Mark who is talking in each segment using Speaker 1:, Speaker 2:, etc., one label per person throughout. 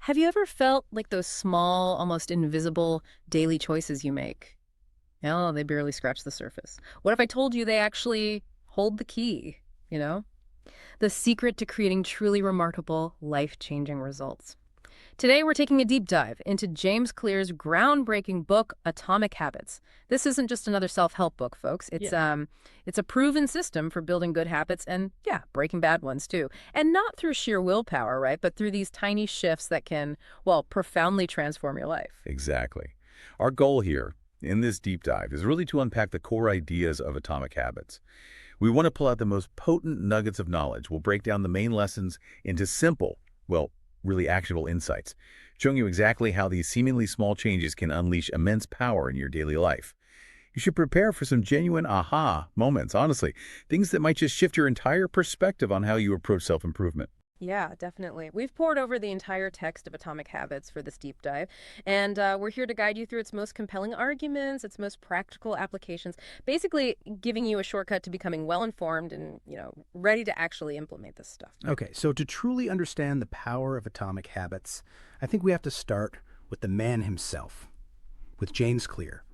Speaker 1: Have you ever felt like those small, almost invisible daily choices you make? Oh, they barely scratch the surface. What if I told you they actually hold the key, you know? The secret to creating truly remarkable, life-changing results. Today, we're taking a deep dive into James Clear's groundbreaking book, Atomic Habits. This isn't just another self-help book, folks. It's
Speaker 2: Yeah,
Speaker 1: it's a proven system for building good habits and, yeah, breaking bad ones too. And not through sheer willpower, right? But through these tiny shifts that can, well, profoundly transform your life.
Speaker 2: exactly. Our goal here in this deep dive is really to unpack the core ideas of atomic habits. We want to pull out the most potent nuggets of knowledge. We'll break down the main lessons into simple, well, really actionable insights, showing you exactly how these seemingly small changes can unleash immense power in your daily life. You should prepare for some genuine aha moments, honestly, things that might just shift your entire perspective on how you approach self-improvement.
Speaker 1: Yeah, definitely. We've poured over the entire text of Atomic Habits for this deep dive, and we're here to guide you through its most compelling arguments, its most practical applications, basically giving you a shortcut to becoming well-informed and, ready to actually implement this stuff.
Speaker 3: Okay, so to truly understand the power of atomic habits, I think we have to start with the man himself, with James Clear.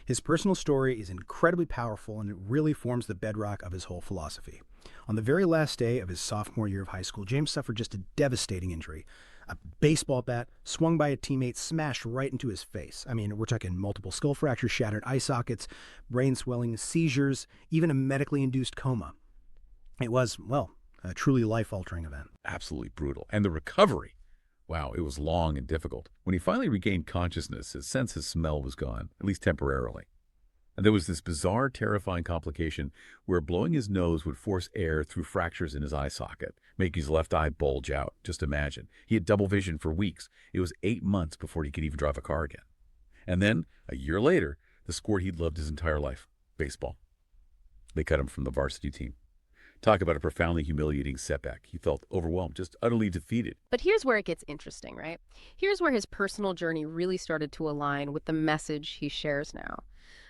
Speaker 3: His personal story is incredibly powerful and it really forms the bedrock of his whole philosophy. On the very last day of his sophomore year of high school, James suffered just a devastating injury. A baseball bat swung by a teammate smashed right into his face. I mean, we're talking multiple skull fractures, shattered eye sockets, brain swelling, seizures, even a medically induced coma. It was, well, a truly life-altering event.
Speaker 2: Absolutely brutal. And the recovery, wow, it was long and difficult. When he finally regained consciousness, his sense of smell was gone, at least temporarily. And there was this bizarre, terrifying complication where blowing his nose would force air through fractures in his eye socket, make his left eye bulge out. Just imagine. He had double vision for weeks. It was 8 months before he could even drive a car again. And then, a year later, the sport he'd loved his entire life, baseball. They cut him from the varsity team. Talk about a profoundly humiliating setback. He felt overwhelmed, just utterly defeated.
Speaker 1: But here's where it gets interesting, right? Here's where his personal journey really started to align with the message he shares now.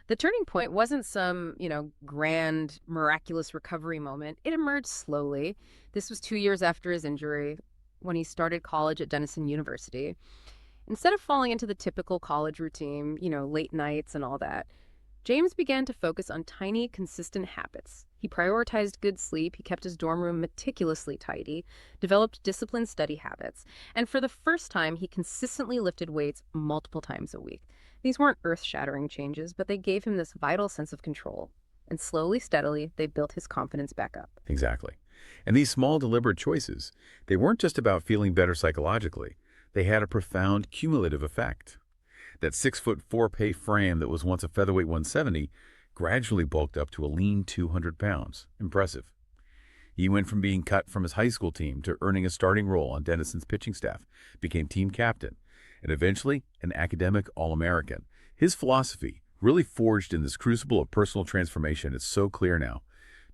Speaker 1: The turning point wasn't some, grand, miraculous recovery moment. It emerged slowly. This was 2 years after his injury, when he started college at Denison University. Instead of falling into the typical college routine, late nights and all that, James began to focus on tiny, consistent habits. He prioritized good sleep, he kept his dorm room meticulously tidy, developed disciplined study habits, and for the first time, he consistently lifted weights multiple times a week. These weren't earth-shattering changes, but they gave him this vital sense of control. And slowly, steadily, they built his confidence back up.
Speaker 2: Exactly. And these small, deliberate choices, they weren't just about feeling better psychologically. They had a profound cumulative effect. That 6'4" frame that was once a featherweight 170 gradually bulked up to a lean 200 pounds. Impressive. He went from being cut from his high school team to earning a starting role on Denison's pitching staff, became team captain, and eventually an academic All-American. His philosophy, really forged in this crucible of personal transformation, is so clear now.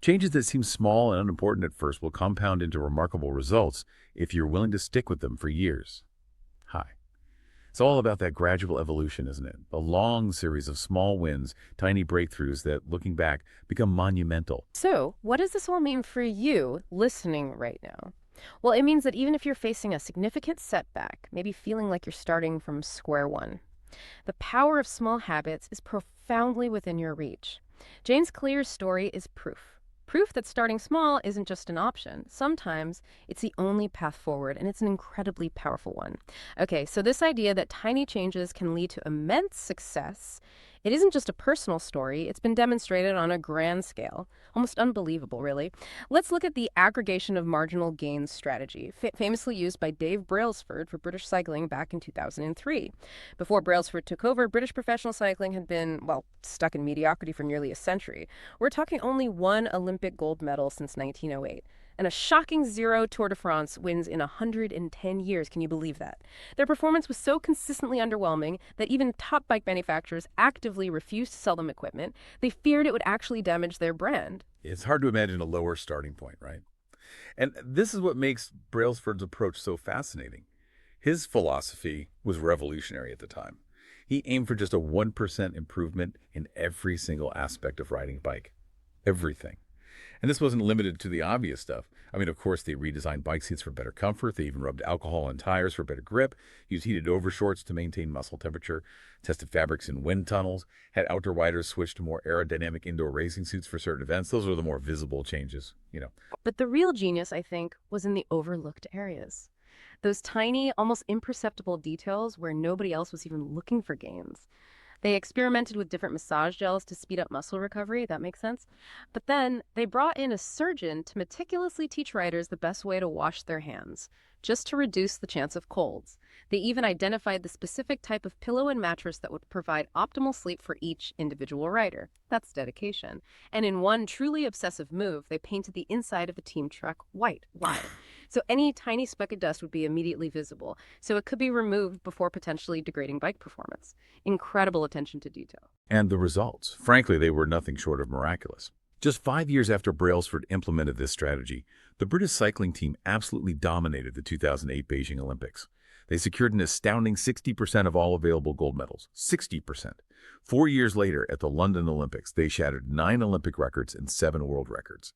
Speaker 2: Changes that seem small and unimportant at first will compound into remarkable results if you're willing to stick with them for years. Hi. It's all about that gradual evolution, isn't it? A long series of small wins, tiny breakthroughs that, looking back, become monumental.
Speaker 1: So, what does this all mean for you listening right now? Well, it means that even if you're facing a significant setback, maybe feeling like you're starting from square one, the power of small habits is profoundly within your reach. James Clear's story is proof. Proof that starting small isn't just an option. Sometimes it's the only path forward, and it's an incredibly powerful one. Okay, so this idea that tiny changes can lead to immense success, it isn't just a personal story, it's been demonstrated on a grand scale. Almost unbelievable, really. Let's look at the aggregation of marginal gains strategy, famously used by Dave Brailsford for British cycling back in 2003. Before Brailsford took over, British professional cycling had been, well, stuck in mediocrity for nearly a century. We're talking only one Olympic gold medal since 1908. And a shocking 0 Tour de France wins in 110 years. Can you believe that? Their performance was so consistently underwhelming that even top bike manufacturers actively refused to sell them equipment. They feared it would actually damage their brand.
Speaker 2: It's hard to imagine a lower starting point, right? And this is what makes Brailsford's approach so fascinating. His philosophy was revolutionary at the time. He aimed for just a 1% improvement in every single aspect of riding a bike. Everything. And this wasn't limited to the obvious stuff. I mean, of course, they redesigned bike seats for better comfort. They even rubbed alcohol on tires for better grip, used heated overshorts to maintain muscle temperature, tested fabrics in wind tunnels, had outdoor riders switch to more aerodynamic indoor racing suits for certain events. Those are the more visible changes.
Speaker 1: But the real genius, I think, was in the overlooked areas. Those tiny, almost imperceptible details where nobody else was even looking for gains. They experimented with different massage gels to speed up muscle recovery, that makes sense. But then they brought in a surgeon to meticulously teach riders the best way to wash their hands, just to reduce the chance of colds. They even identified the specific type of pillow and mattress that would provide optimal sleep for each individual rider. That's dedication. And in one truly obsessive move, they painted the inside of the team truck white. Why? So any tiny speck of dust would be immediately visible, so it could be removed before potentially degrading bike performance. Incredible attention to detail.
Speaker 2: And the results, frankly, they were nothing short of miraculous. Just 5 years after Brailsford implemented this strategy, the British cycling team absolutely dominated the 2008 Beijing Olympics. They secured an astounding 60% of all available gold medals. 60%. 4 years later, at the London Olympics, they shattered 9 Olympic records and 7 world records.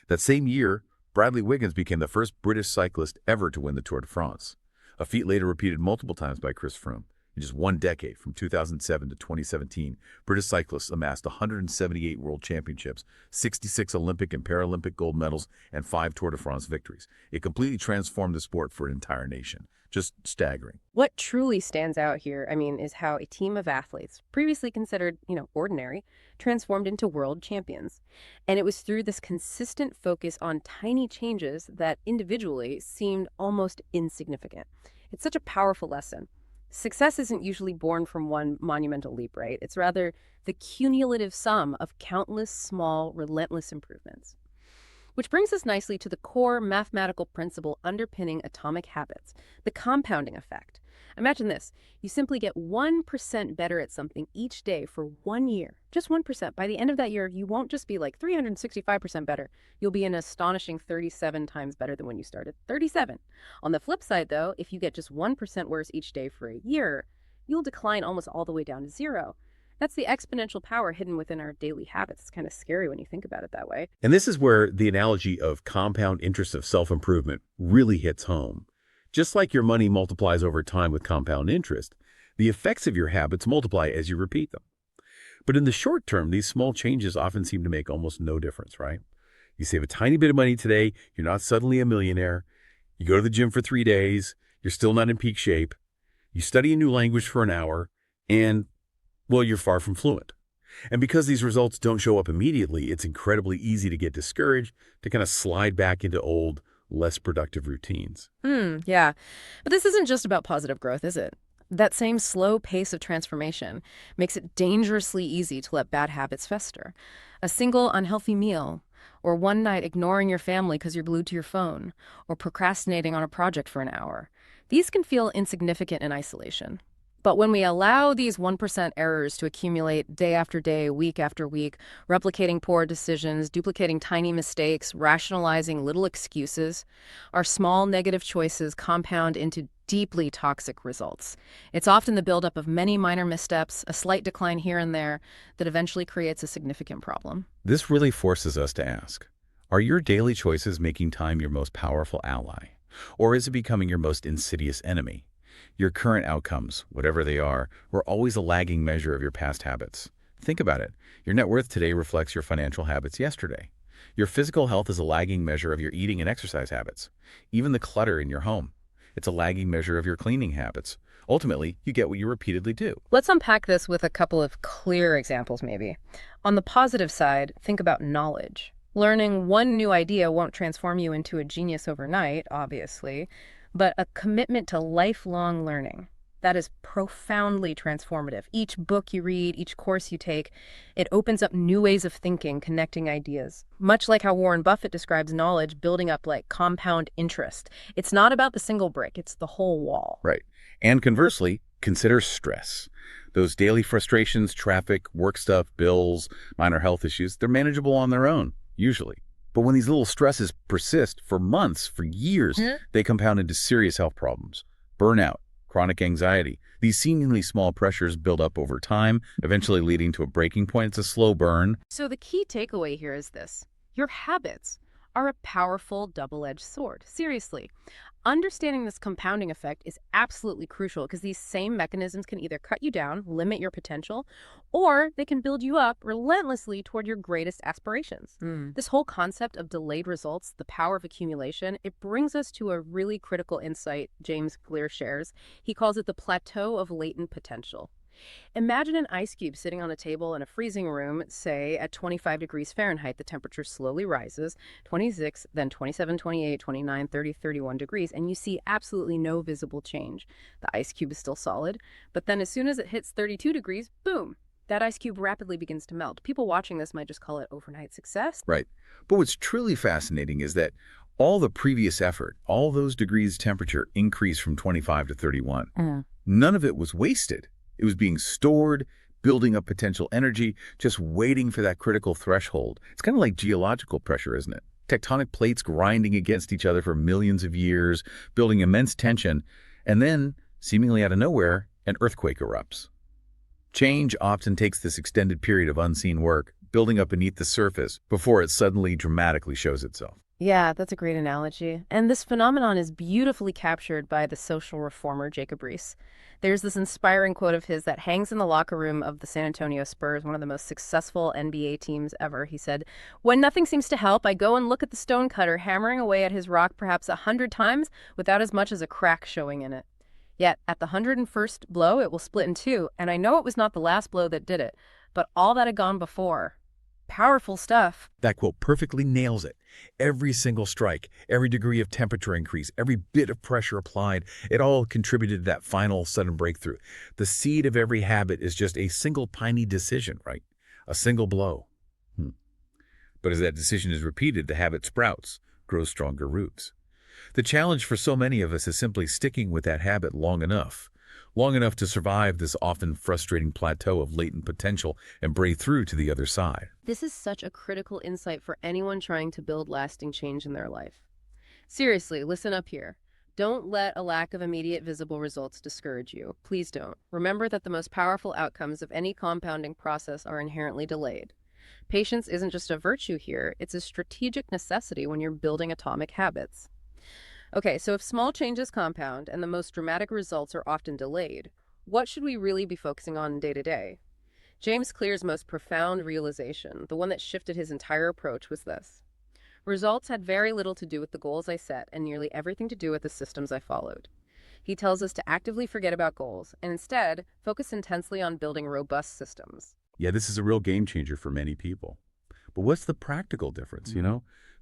Speaker 2: That same year, Bradley Wiggins became the first British cyclist ever to win the Tour de France, a feat later repeated multiple times by Chris Froome. In just one decade, from 2007 to 2017, British cyclists amassed 178 world championships, 66 Olympic and Paralympic gold medals, and 5 Tour de France victories. It completely transformed the sport for an entire nation. Just staggering.
Speaker 1: What truly stands out here, is how a team of athletes, previously considered, ordinary, transformed into world champions. And it was through this consistent focus on tiny changes that individually seemed almost insignificant. It's such a powerful lesson. Success isn't usually born from one monumental leap, right? It's rather the cumulative sum of countless small, relentless improvements. Which brings us nicely to the core mathematical principle underpinning atomic habits, the compounding effect. Imagine this. You simply get 1% better at something each day for 1 year. Just 1%. By the end of that year, you won't just be like 365% better. You'll be an astonishing 37 times better than when you started. 37. On the flip side, though, if you get just 1% worse each day for a year, you'll decline almost all the way down to 0. That's the exponential power hidden within our daily habits. It's kind of scary when you think about it that way.
Speaker 2: And this is where the analogy of compound interest of self-improvement really hits home. Just like your money multiplies over time with compound interest, the effects of your habits multiply as you repeat them. But in the short term, these small changes often seem to make almost no difference, right? You save a tiny bit of money today, you're not suddenly a millionaire. You go to the gym for 3 days, you're still not in peak shape. You study a new language for an hour, and well, you're far from fluent. And because these results don't show up immediately, it's incredibly easy to get discouraged, to kind of slide back into old, less productive routines.
Speaker 1: Yeah. But this isn't just about positive growth, is it? That same slow pace of transformation makes it dangerously easy to let bad habits fester. A single unhealthy meal, or one night ignoring your family because you're glued to your phone, or procrastinating on a project for an hour. These can feel insignificant in isolation. But when we allow these 1% errors to accumulate day after day, week after week, replicating poor decisions, duplicating tiny mistakes, rationalizing little excuses, our small negative choices compound into deeply toxic results. It's often the buildup of many minor missteps, a slight decline here and there, that eventually creates a significant problem.
Speaker 2: This really forces us to ask, are your daily choices making time your most powerful ally? Or is it becoming your most insidious enemy? Your current outcomes, whatever they are, were always a lagging measure of your past habits. Think about it. Your net worth today reflects your financial habits yesterday. Your physical health is a lagging measure of your eating and exercise habits. Even the clutter in your home. It's a lagging measure of your cleaning habits. Ultimately, you get what you repeatedly do.
Speaker 1: Let's unpack this with a couple of clear examples, maybe. On the positive side, think about knowledge. Learning one new idea won't transform you into a genius overnight, obviously, but a commitment to lifelong learning. That is profoundly transformative. Each book you read, each course you take, it opens up new ways of thinking, connecting ideas. Much like how Warren Buffett describes knowledge building up like compound interest. It's not about the single brick, it's the whole wall.
Speaker 2: Right. And conversely, consider stress. Those daily frustrations, traffic, work stuff, bills, minor health issues, they're manageable on their own, usually. But when these little stresses persist for months, for years, they compound into serious health problems. Burnout, chronic anxiety. These seemingly small pressures build up over time, eventually leading to a breaking point. It's a slow burn.
Speaker 1: So the key takeaway here is this. Your habits are a powerful double-edged sword. Seriously. Understanding this compounding effect is absolutely crucial because these same mechanisms can either cut you down, limit your potential, or they can build you up relentlessly toward your greatest aspirations. This whole concept of delayed results, the power of accumulation, it brings us to a really critical insight James Clear shares. He calls it the plateau of latent potential. Imagine an ice cube sitting on a table in a freezing room, say at 25 degrees Fahrenheit. The temperature slowly rises, 26, then 27, 28, 29, 30, 31 degrees, and you see absolutely no visible change. The ice cube is still solid, but then as soon as it hits 32 degrees, boom, that ice cube rapidly begins to melt. People watching this might just call it overnight success.
Speaker 2: Right. But what's truly fascinating is that all the previous effort, all those degrees temperature increase from 25 to 31. None of it was wasted. It was being stored, building up potential energy, just waiting for that critical threshold. It's kind of like geological pressure, isn't it? Tectonic plates grinding against each other for millions of years, building immense tension, and then, seemingly out of nowhere, an earthquake erupts. Change often takes this extended period of unseen work, building up beneath the surface, before it suddenly dramatically shows itself.
Speaker 1: Yeah, that's a great analogy. And this phenomenon is beautifully captured by the social reformer Jacob Riis. There's this inspiring quote of his that hangs in the locker room of the San Antonio Spurs, one of the most successful NBA teams ever. He said, "When nothing seems to help, I go and look at the stonecutter hammering away at his rock perhaps 100 times without as much as a crack showing in it. Yet at the 101st blow, it will split in two, and I know it was not the last blow that did it, but all that had gone before." Powerful stuff.
Speaker 2: That quote perfectly nails it. Every single strike, every degree of temperature increase, every bit of pressure applied, it all contributed to that final sudden breakthrough. The seed of every habit is just a single tiny decision, right? A single blow. But as that decision is repeated, the habit sprouts, grows stronger roots. The challenge for so many of us is simply sticking with that habit long enough to survive this often frustrating plateau of latent potential and break through to the other side.
Speaker 1: This is such a critical insight for anyone trying to build lasting change in their life. Seriously, listen up here. Don't let a lack of immediate visible results discourage you. Please don't. Remember that the most powerful outcomes of any compounding process are inherently delayed. Patience isn't just a virtue here, it's a strategic necessity when you're building atomic habits. Okay, so if small changes compound and the most dramatic results are often delayed, what should we really be focusing on day to day? James Clear's most profound realization, the one that shifted his entire approach, was this. Results had very little to do with the goals I set and nearly everything to do with the systems I followed. He tells us to actively forget about goals and instead focus intensely on building robust systems.
Speaker 2: Yeah, this is a real game changer for many people. But what's the practical difference,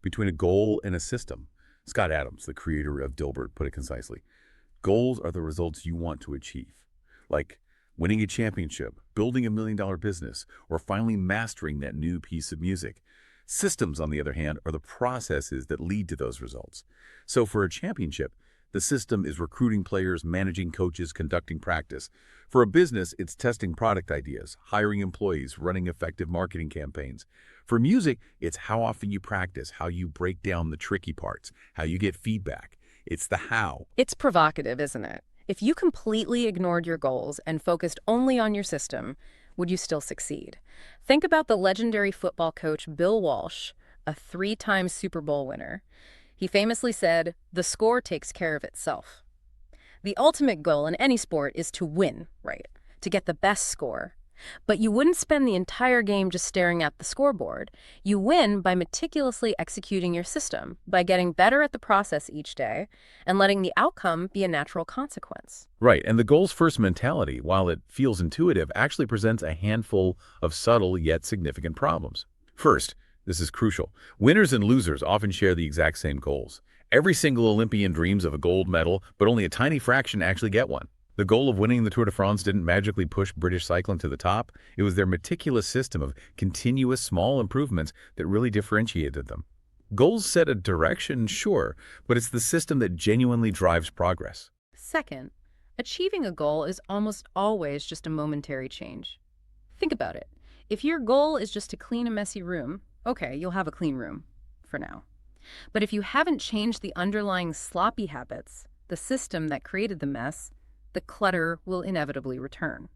Speaker 2: between a goal and a system? Scott Adams, the creator of Dilbert, put it concisely. Goals are the results you want to achieve, like winning a championship, building $1 million business, or finally mastering that new piece of music. Systems, on the other hand, are the processes that lead to those results. So for a championship, the system is recruiting players, managing coaches, conducting practice. For a business, it's testing product ideas, hiring employees, running effective marketing campaigns. For music, it's how often you practice, how you break down the tricky parts, how you get feedback. It's the how.
Speaker 1: It's provocative, isn't it? If you completely ignored your goals and focused only on your system, would you still succeed? Think about the legendary football coach Bill Walsh, a 3-time Super Bowl winner. He famously said, "The score takes care of itself." The ultimate goal in any sport is to win, right? To get the best score. But you wouldn't spend the entire game just staring at the scoreboard. You win by meticulously executing your system, by getting better at the process each day, and letting the outcome be a natural consequence.
Speaker 2: Right, and the goals-first mentality, while it feels intuitive, actually presents a handful of subtle yet significant problems. First, this is crucial. Winners and losers often share the exact same goals. Every single Olympian dreams of a gold medal, but only a tiny fraction actually get one. The goal of winning the Tour de France didn't magically push British cycling to the top. It was their meticulous system of continuous small improvements that really differentiated them. Goals set a direction, sure, but it's the system that genuinely drives progress.
Speaker 1: Second, achieving a goal is almost always just a momentary change. Think about it. If your goal is just to clean a messy room, okay, you'll have a clean room for now. But if you haven't changed the underlying sloppy habits, the system that created the mess, the clutter will inevitably return.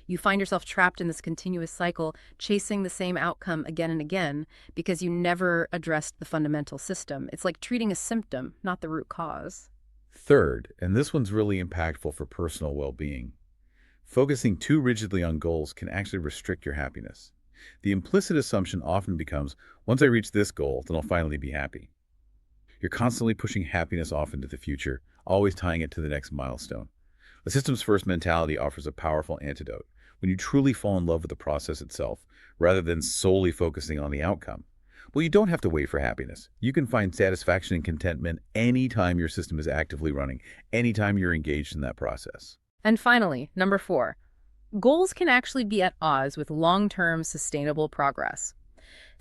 Speaker 1: You find yourself trapped in this continuous cycle, chasing the same outcome again and again because you never addressed the fundamental system. It's like treating a symptom, not the root cause.
Speaker 2: Third, and this one's really impactful for personal well-being, focusing too rigidly on goals can actually restrict your happiness. The implicit assumption often becomes, once I reach this goal, then I'll finally be happy. You're constantly pushing happiness off into the future, always tying it to the next milestone. A systems first mentality offers a powerful antidote when you truly fall in love with the process itself, rather than solely focusing on the outcome. Well, you don't have to wait for happiness. You can find satisfaction and contentment anytime your system is actively running, anytime you're engaged in that process.
Speaker 1: And finally, number 4, goals can actually be at odds with long-term sustainable progress.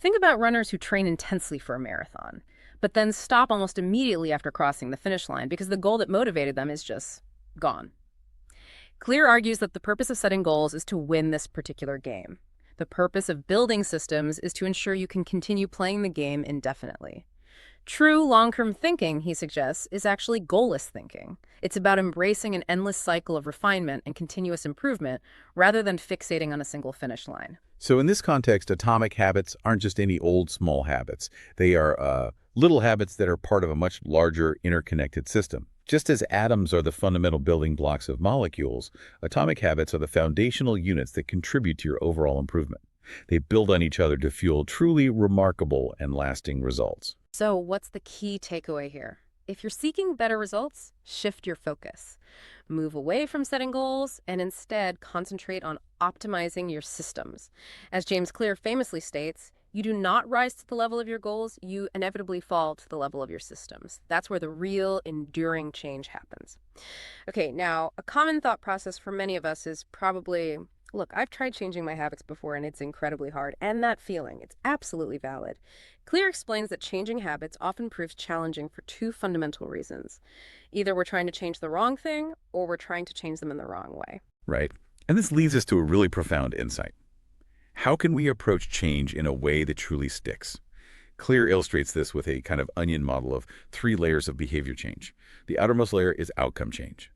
Speaker 1: Think about runners who train intensely for a marathon, but then stop almost immediately after crossing the finish line because the goal that motivated them is just gone. Clear argues that the purpose of setting goals is to win this particular game. The purpose of building systems is to ensure you can continue playing the game indefinitely. True long-term thinking, he suggests, is actually goalless thinking. It's about embracing an endless cycle of refinement and continuous improvement rather than fixating on a single finish line.
Speaker 2: So in this context, atomic habits aren't just any old small habits. They are little habits that are part of a much larger interconnected system. Just as atoms are the fundamental building blocks of molecules, atomic habits are the foundational units that contribute to your overall improvement. They build on each other to fuel truly remarkable and lasting results.
Speaker 1: So what's the key takeaway here? If you're seeking better results, shift your focus. Move away from setting goals and instead concentrate on optimizing your systems. As James Clear famously states, you do not rise to the level of your goals, you inevitably fall to the level of your systems. That's where the real, enduring change happens. Okay, now, a common thought process for many of us is probably, look, I've tried changing my habits before and it's incredibly hard. And that feeling, it's absolutely valid. Clear explains that changing habits often proves challenging for two fundamental reasons. Either we're trying to change the wrong thing or we're trying to change them in the wrong way.
Speaker 2: Right. And this leads us to a really profound insight. How can we approach change in a way that truly sticks? Clear illustrates this with a kind of onion model of 3 layers of behavior change. The outermost layer is outcome change.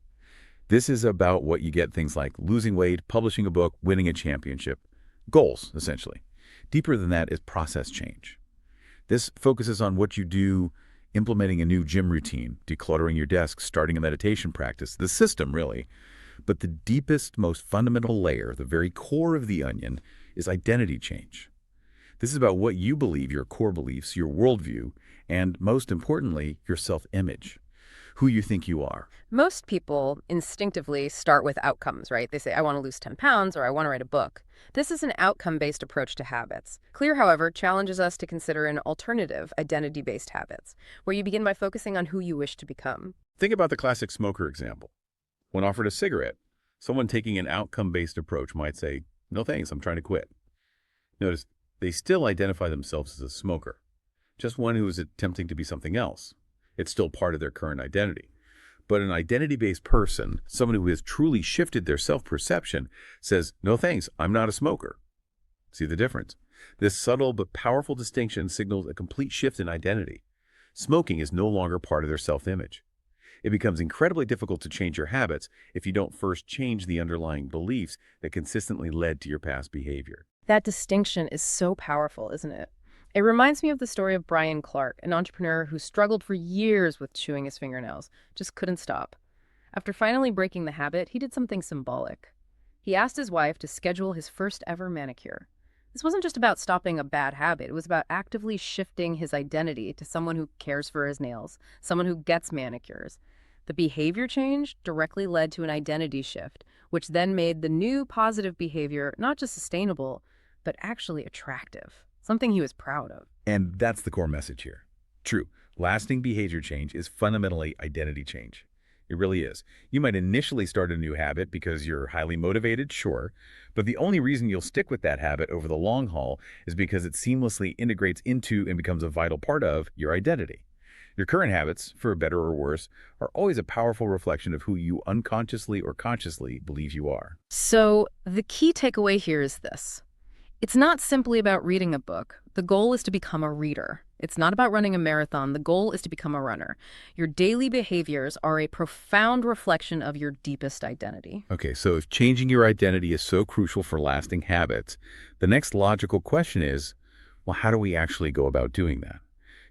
Speaker 2: This is about what you get, things like losing weight, publishing a book, winning a championship. Goals, essentially. Deeper than that is process change. This focuses on what you do, implementing a new gym routine, decluttering your desk, starting a meditation practice, the system, really. But the deepest, most fundamental layer, the very core of the onion, is identity change. This is about what you believe, your core beliefs, your worldview, and most importantly, your self-image, who you think you are.
Speaker 1: Most people instinctively start with outcomes, right? They say, I want to lose 10 pounds or I want to write a book. This is an outcome-based approach to habits. Clear, however, challenges us to consider an alternative, identity-based habits, where you begin by focusing on who you wish to become.
Speaker 2: Think about the classic smoker example. When offered a cigarette, someone taking an outcome-based approach might say, no thanks, I'm trying to quit. Notice, they still identify themselves as a smoker, just one who is attempting to be something else. It's still part of their current identity. But an identity-based person, someone who has truly shifted their self-perception, says, no thanks, I'm not a smoker. See the difference? This subtle but powerful distinction signals a complete shift in identity. Smoking is no longer part of their self-image. It becomes incredibly difficult to change your habits if you don't first change the underlying beliefs that consistently led to your past behavior.
Speaker 1: That distinction is so powerful, isn't it? It reminds me of the story of Brian Clark, an entrepreneur who struggled for years with chewing his fingernails, just couldn't stop. After finally breaking the habit, he did something symbolic. He asked his wife to schedule his first ever manicure. This wasn't just about stopping a bad habit. It was about actively shifting his identity to someone who cares for his nails, someone who gets manicures. The behavior change directly led to an identity shift, which then made the new positive behavior not just sustainable, but actually attractive, something he was proud of.
Speaker 2: And that's the core message here. True, lasting behavior change is fundamentally identity change. It really is. You might initially start a new habit because you're highly motivated, sure, but the only reason you'll stick with that habit over the long haul is because it seamlessly integrates into and becomes a vital part of your identity. Your current habits, for better or worse, are always a powerful reflection of who you unconsciously or consciously believe you are.
Speaker 1: So the key takeaway here is this. It's not simply about reading a book. The goal is to become a reader. It's not about running a marathon. The goal is to become a runner. Your daily behaviors are a profound reflection of your deepest identity.
Speaker 2: Okay, so if changing your identity is so crucial for lasting habits, the next logical question is, well, how do we actually go about doing that?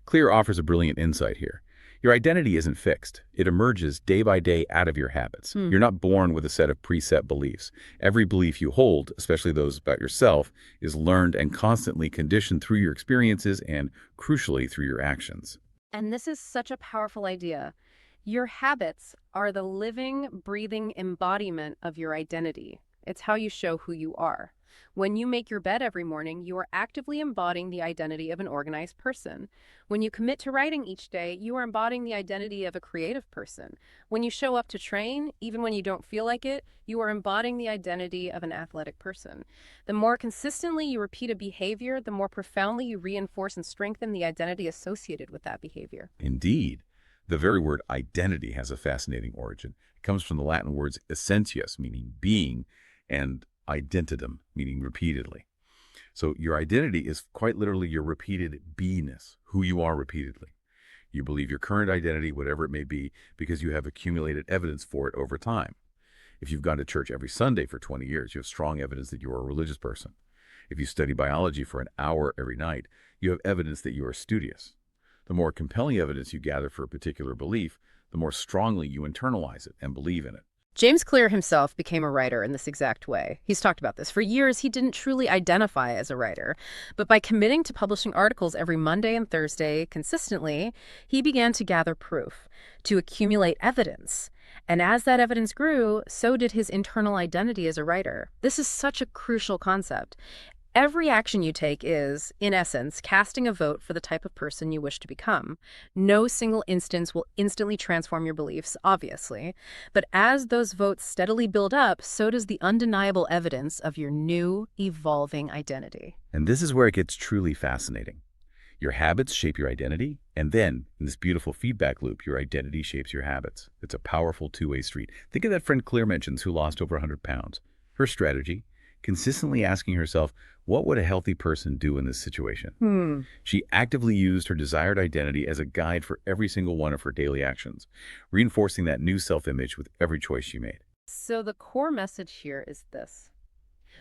Speaker 2: Clear offers a brilliant insight here. Your identity isn't fixed. It emerges day by day out of your habits.
Speaker 1: Hmm.
Speaker 2: You're not born with a set of preset beliefs. Every belief you hold, especially those about yourself, is learned and constantly conditioned through your experiences and, crucially, through your actions.
Speaker 1: And this is such a powerful idea. Your habits are the living, breathing embodiment of your identity. It's how you show who you are. When you make your bed every morning, you are actively embodying the identity of an organized person. When you commit to writing each day, you are embodying the identity of a creative person. When you show up to train, even when you don't feel like it, you are embodying the identity of an athletic person. The more consistently you repeat a behavior, the more profoundly you reinforce and strengthen the identity associated with that behavior.
Speaker 2: Indeed, the very word identity has a fascinating origin. It comes from the Latin words essentius, meaning being, and identitum, meaning repeatedly. So your identity is quite literally your repeated beingness, who you are repeatedly. You believe your current identity, whatever it may be, because you have accumulated evidence for it over time. If you've gone to church every Sunday for 20 years, you have strong evidence that you are a religious person. If you study biology for an hour every night, you have evidence that you are studious. The more compelling evidence you gather for a particular belief, the more strongly you internalize it and believe in it.
Speaker 1: James Clear himself became a writer in this exact way. He's talked about this. For years, he didn't truly identify as a writer, but by committing to publishing articles every Monday and Thursday consistently, he began to gather proof, to accumulate evidence. And as that evidence grew, so did his internal identity as a writer. This is such a crucial concept. Every action you take is, in essence, casting a vote for the type of person you wish to become. No single instance will instantly transform your beliefs, obviously, but as those votes steadily build up, so does the undeniable evidence of your new, evolving identity.
Speaker 2: And this is where it gets truly fascinating. Your habits shape your identity, and then, in this beautiful feedback loop, your identity shapes your habits. It's a powerful two-way street. Think of that friend Claire mentions who lost over 100 pounds. Her strategy, consistently asking herself, what would a healthy person do in this situation? She actively used her desired identity as a guide for every single one of her daily actions, reinforcing that new self-image with every choice she made.
Speaker 1: So the core message here is this.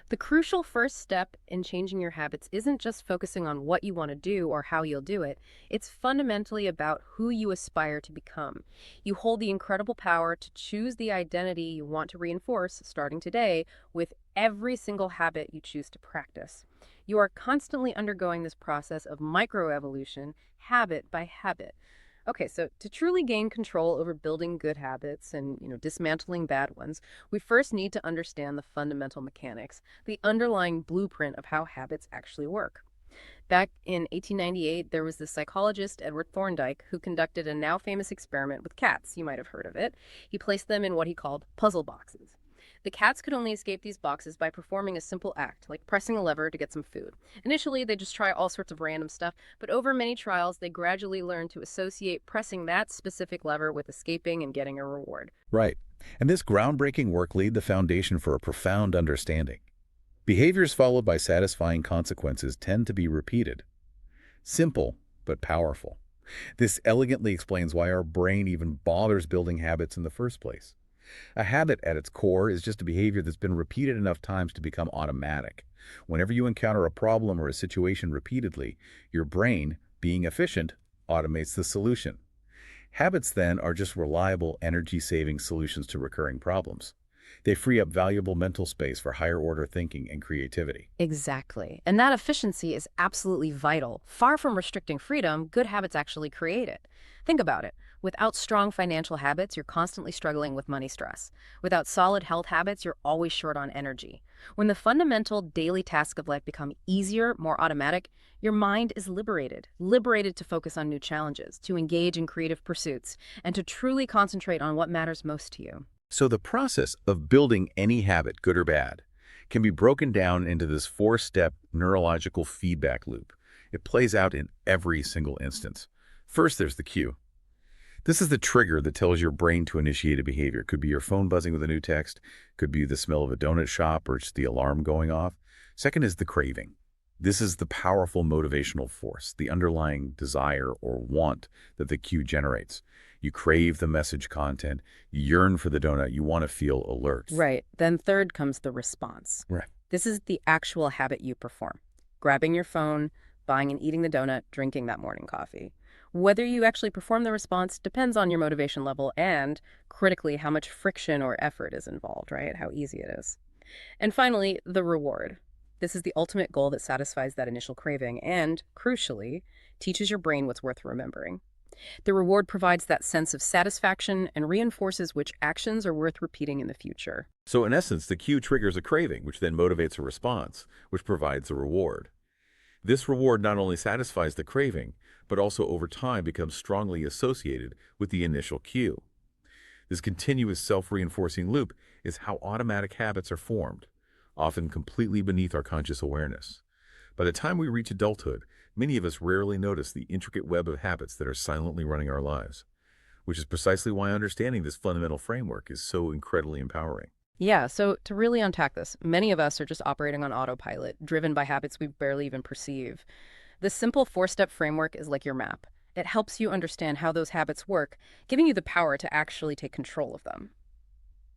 Speaker 1: The crucial first step in changing your habits isn't just focusing on what you want to do or how you'll do it. It's fundamentally about who you aspire to become. You hold the incredible power to choose the identity you want to reinforce starting today with every single habit you choose to practice. You are constantly undergoing this process of microevolution, habit by habit. Okay, so to truly gain control over building good habits and, dismantling bad ones, we first need to understand the fundamental mechanics, the underlying blueprint of how habits actually work. Back in 1898, there was this psychologist, Edward Thorndike, who conducted a now famous experiment with cats. You might have heard of it. He placed them in what he called puzzle boxes. The cats could only escape these boxes by performing a simple act, like pressing a lever to get some food. Initially, they just try all sorts of random stuff, but over many trials, they gradually learn to associate pressing that specific lever with escaping and getting a reward.
Speaker 2: Right. And this groundbreaking work laid the foundation for a profound understanding. Behaviors followed by satisfying consequences tend to be repeated. Simple, but powerful. This elegantly explains why our brain even bothers building habits in the first place. A habit at its core is just a behavior that's been repeated enough times to become automatic. Whenever you encounter a problem or a situation repeatedly, your brain, being efficient, automates the solution. Habits, then, are just reliable, energy-saving solutions to recurring problems. They free up valuable mental space for higher-order thinking and creativity.
Speaker 1: Exactly. And that efficiency is absolutely vital. Far from restricting freedom, good habits actually create it. Think about it. Without strong financial habits, you're constantly struggling with money stress. Without solid health habits, you're always short on energy. When the fundamental daily tasks of life become easier, more automatic, your mind is liberated to focus on new challenges, to engage in creative pursuits, and to truly concentrate on what matters most to you.
Speaker 2: So the process of building any habit, good or bad, can be broken down into this four-step neurological feedback loop. It plays out in every single instance. First, there's the cue. This is the trigger that tells your brain to initiate a behavior. Could be your phone buzzing with a new text, could be the smell of a donut shop, or just the alarm going off. Second is the craving. This is the powerful motivational force, the underlying desire or want that the cue generates. You crave the message content, you yearn for the donut, you want to feel alert.
Speaker 1: Right. Then third comes the response.
Speaker 2: Right.
Speaker 1: This is the actual habit you perform. Grabbing your phone, buying and eating the donut, drinking that morning coffee. Whether you actually perform the response depends on your motivation level and, critically, how much friction or effort is involved, right? How easy it is. And finally, the reward. This is the ultimate goal that satisfies that initial craving and, crucially, teaches your brain what's worth remembering. The reward provides that sense of satisfaction and reinforces which actions are worth repeating in the future.
Speaker 2: So in essence, the cue triggers a craving, which then motivates a response, which provides a reward. This reward not only satisfies the craving, but also over time becomes strongly associated with the initial cue. This continuous self-reinforcing loop is how automatic habits are formed, often completely beneath our conscious awareness. By the time we reach adulthood, many of us rarely notice the intricate web of habits that are silently running our lives, which is precisely why understanding this fundamental framework is so incredibly empowering.
Speaker 1: Yeah, so to really unpack this, many of us are just operating on autopilot, driven by habits we barely even perceive. This simple four-step framework is like your map. It helps you understand how those habits work, giving you the power to actually take control of them.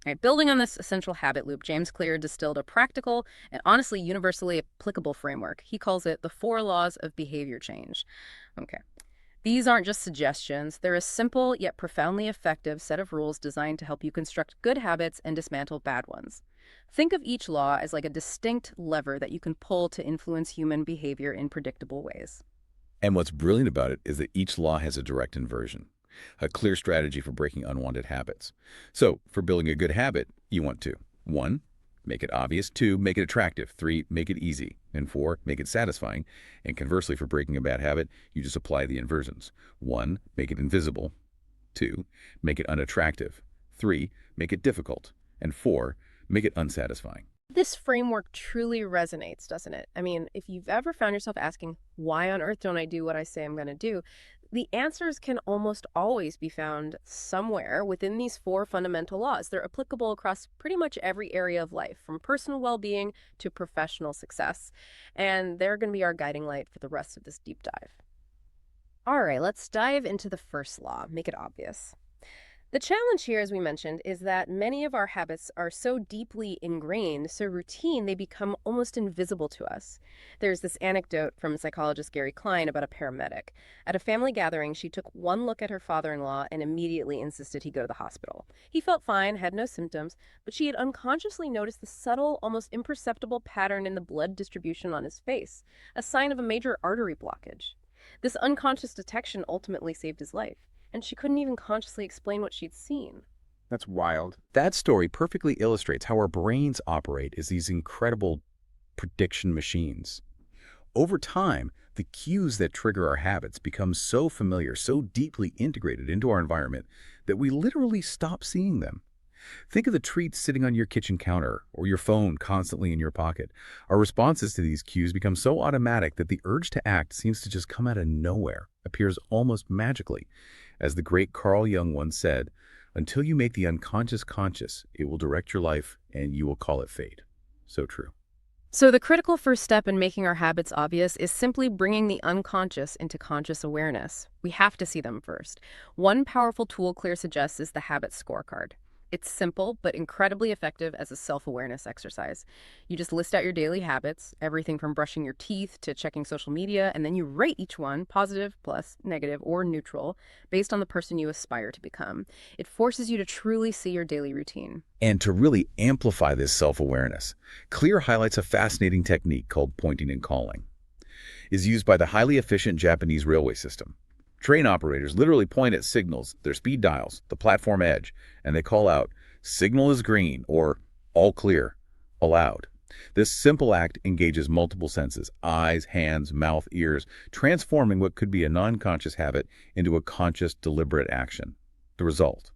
Speaker 1: All right, building on this essential habit loop, James Clear distilled a practical and honestly universally applicable framework. He calls it the 4 laws of behavior change. Okay. These aren't just suggestions. They're a simple yet profoundly effective set of rules designed to help you construct good habits and dismantle bad ones. Think of each law as like a distinct lever that you can pull to influence human behavior in predictable ways.
Speaker 2: And what's brilliant about it is that each law has a direct inversion, a clear strategy for breaking unwanted habits. So, for building a good habit, you want to 1. Make it obvious. 2. Make it attractive. 3. Make it easy. And 4. Make it satisfying. And conversely, for breaking a bad habit, you just apply the inversions. 1. Make it invisible. 2. Make it unattractive. 3. Make it difficult. And 4. Make it unsatisfying.
Speaker 1: This framework truly resonates, doesn't it? I mean, if you've ever found yourself asking, why on earth don't I do what I say I'm going to do? The answers can almost always be found somewhere within these 4 fundamental laws. They're applicable across pretty much every area of life, from personal well-being to professional success. And they're going to be our guiding light for the rest of this deep dive. All right, let's dive into the first law, make it obvious. The challenge here, as we mentioned, is that many of our habits are so deeply ingrained, so routine, they become almost invisible to us. There's this anecdote from psychologist Gary Klein about a paramedic. At a family gathering, she took one look at her father-in-law and immediately insisted he go to the hospital. He felt fine, had no symptoms, but she had unconsciously noticed the subtle, almost imperceptible pattern in the blood distribution on his face, a sign of a major artery blockage. This unconscious detection ultimately saved his life, and she couldn't even consciously explain what she'd seen.
Speaker 3: That's wild.
Speaker 2: That story perfectly illustrates how our brains operate as these incredible prediction machines. Over time, the cues that trigger our habits become so familiar, so deeply integrated into our environment that we literally stop seeing them. Think of the treats sitting on your kitchen counter or your phone constantly in your pocket. Our responses to these cues become so automatic that the urge to act seems to just come out of nowhere, appears almost magically. As the great Carl Jung once said, until you make the unconscious conscious, it will direct your life and you will call it fate. So true.
Speaker 1: So the critical first step in making our habits obvious is simply bringing the unconscious into conscious awareness. We have to see them first. One powerful tool Clear suggests is the habit scorecard. It's simple, but incredibly effective as a self-awareness exercise. You just list out your daily habits, everything from brushing your teeth to checking social media, and then you rate each one, positive, plus, negative, or neutral, based on the person you aspire to become. It forces you to truly see your daily routine.
Speaker 2: And to really amplify this self-awareness, Clear highlights a fascinating technique called pointing and calling. It's used by the highly efficient Japanese railway system. Train operators literally point at signals, their speed dials, the platform edge, and they call out, "Signal is green," or "All clear," aloud. This simple act engages multiple senses, eyes, hands, mouth, ears, transforming what could be a non-conscious habit into a conscious, deliberate action. The result?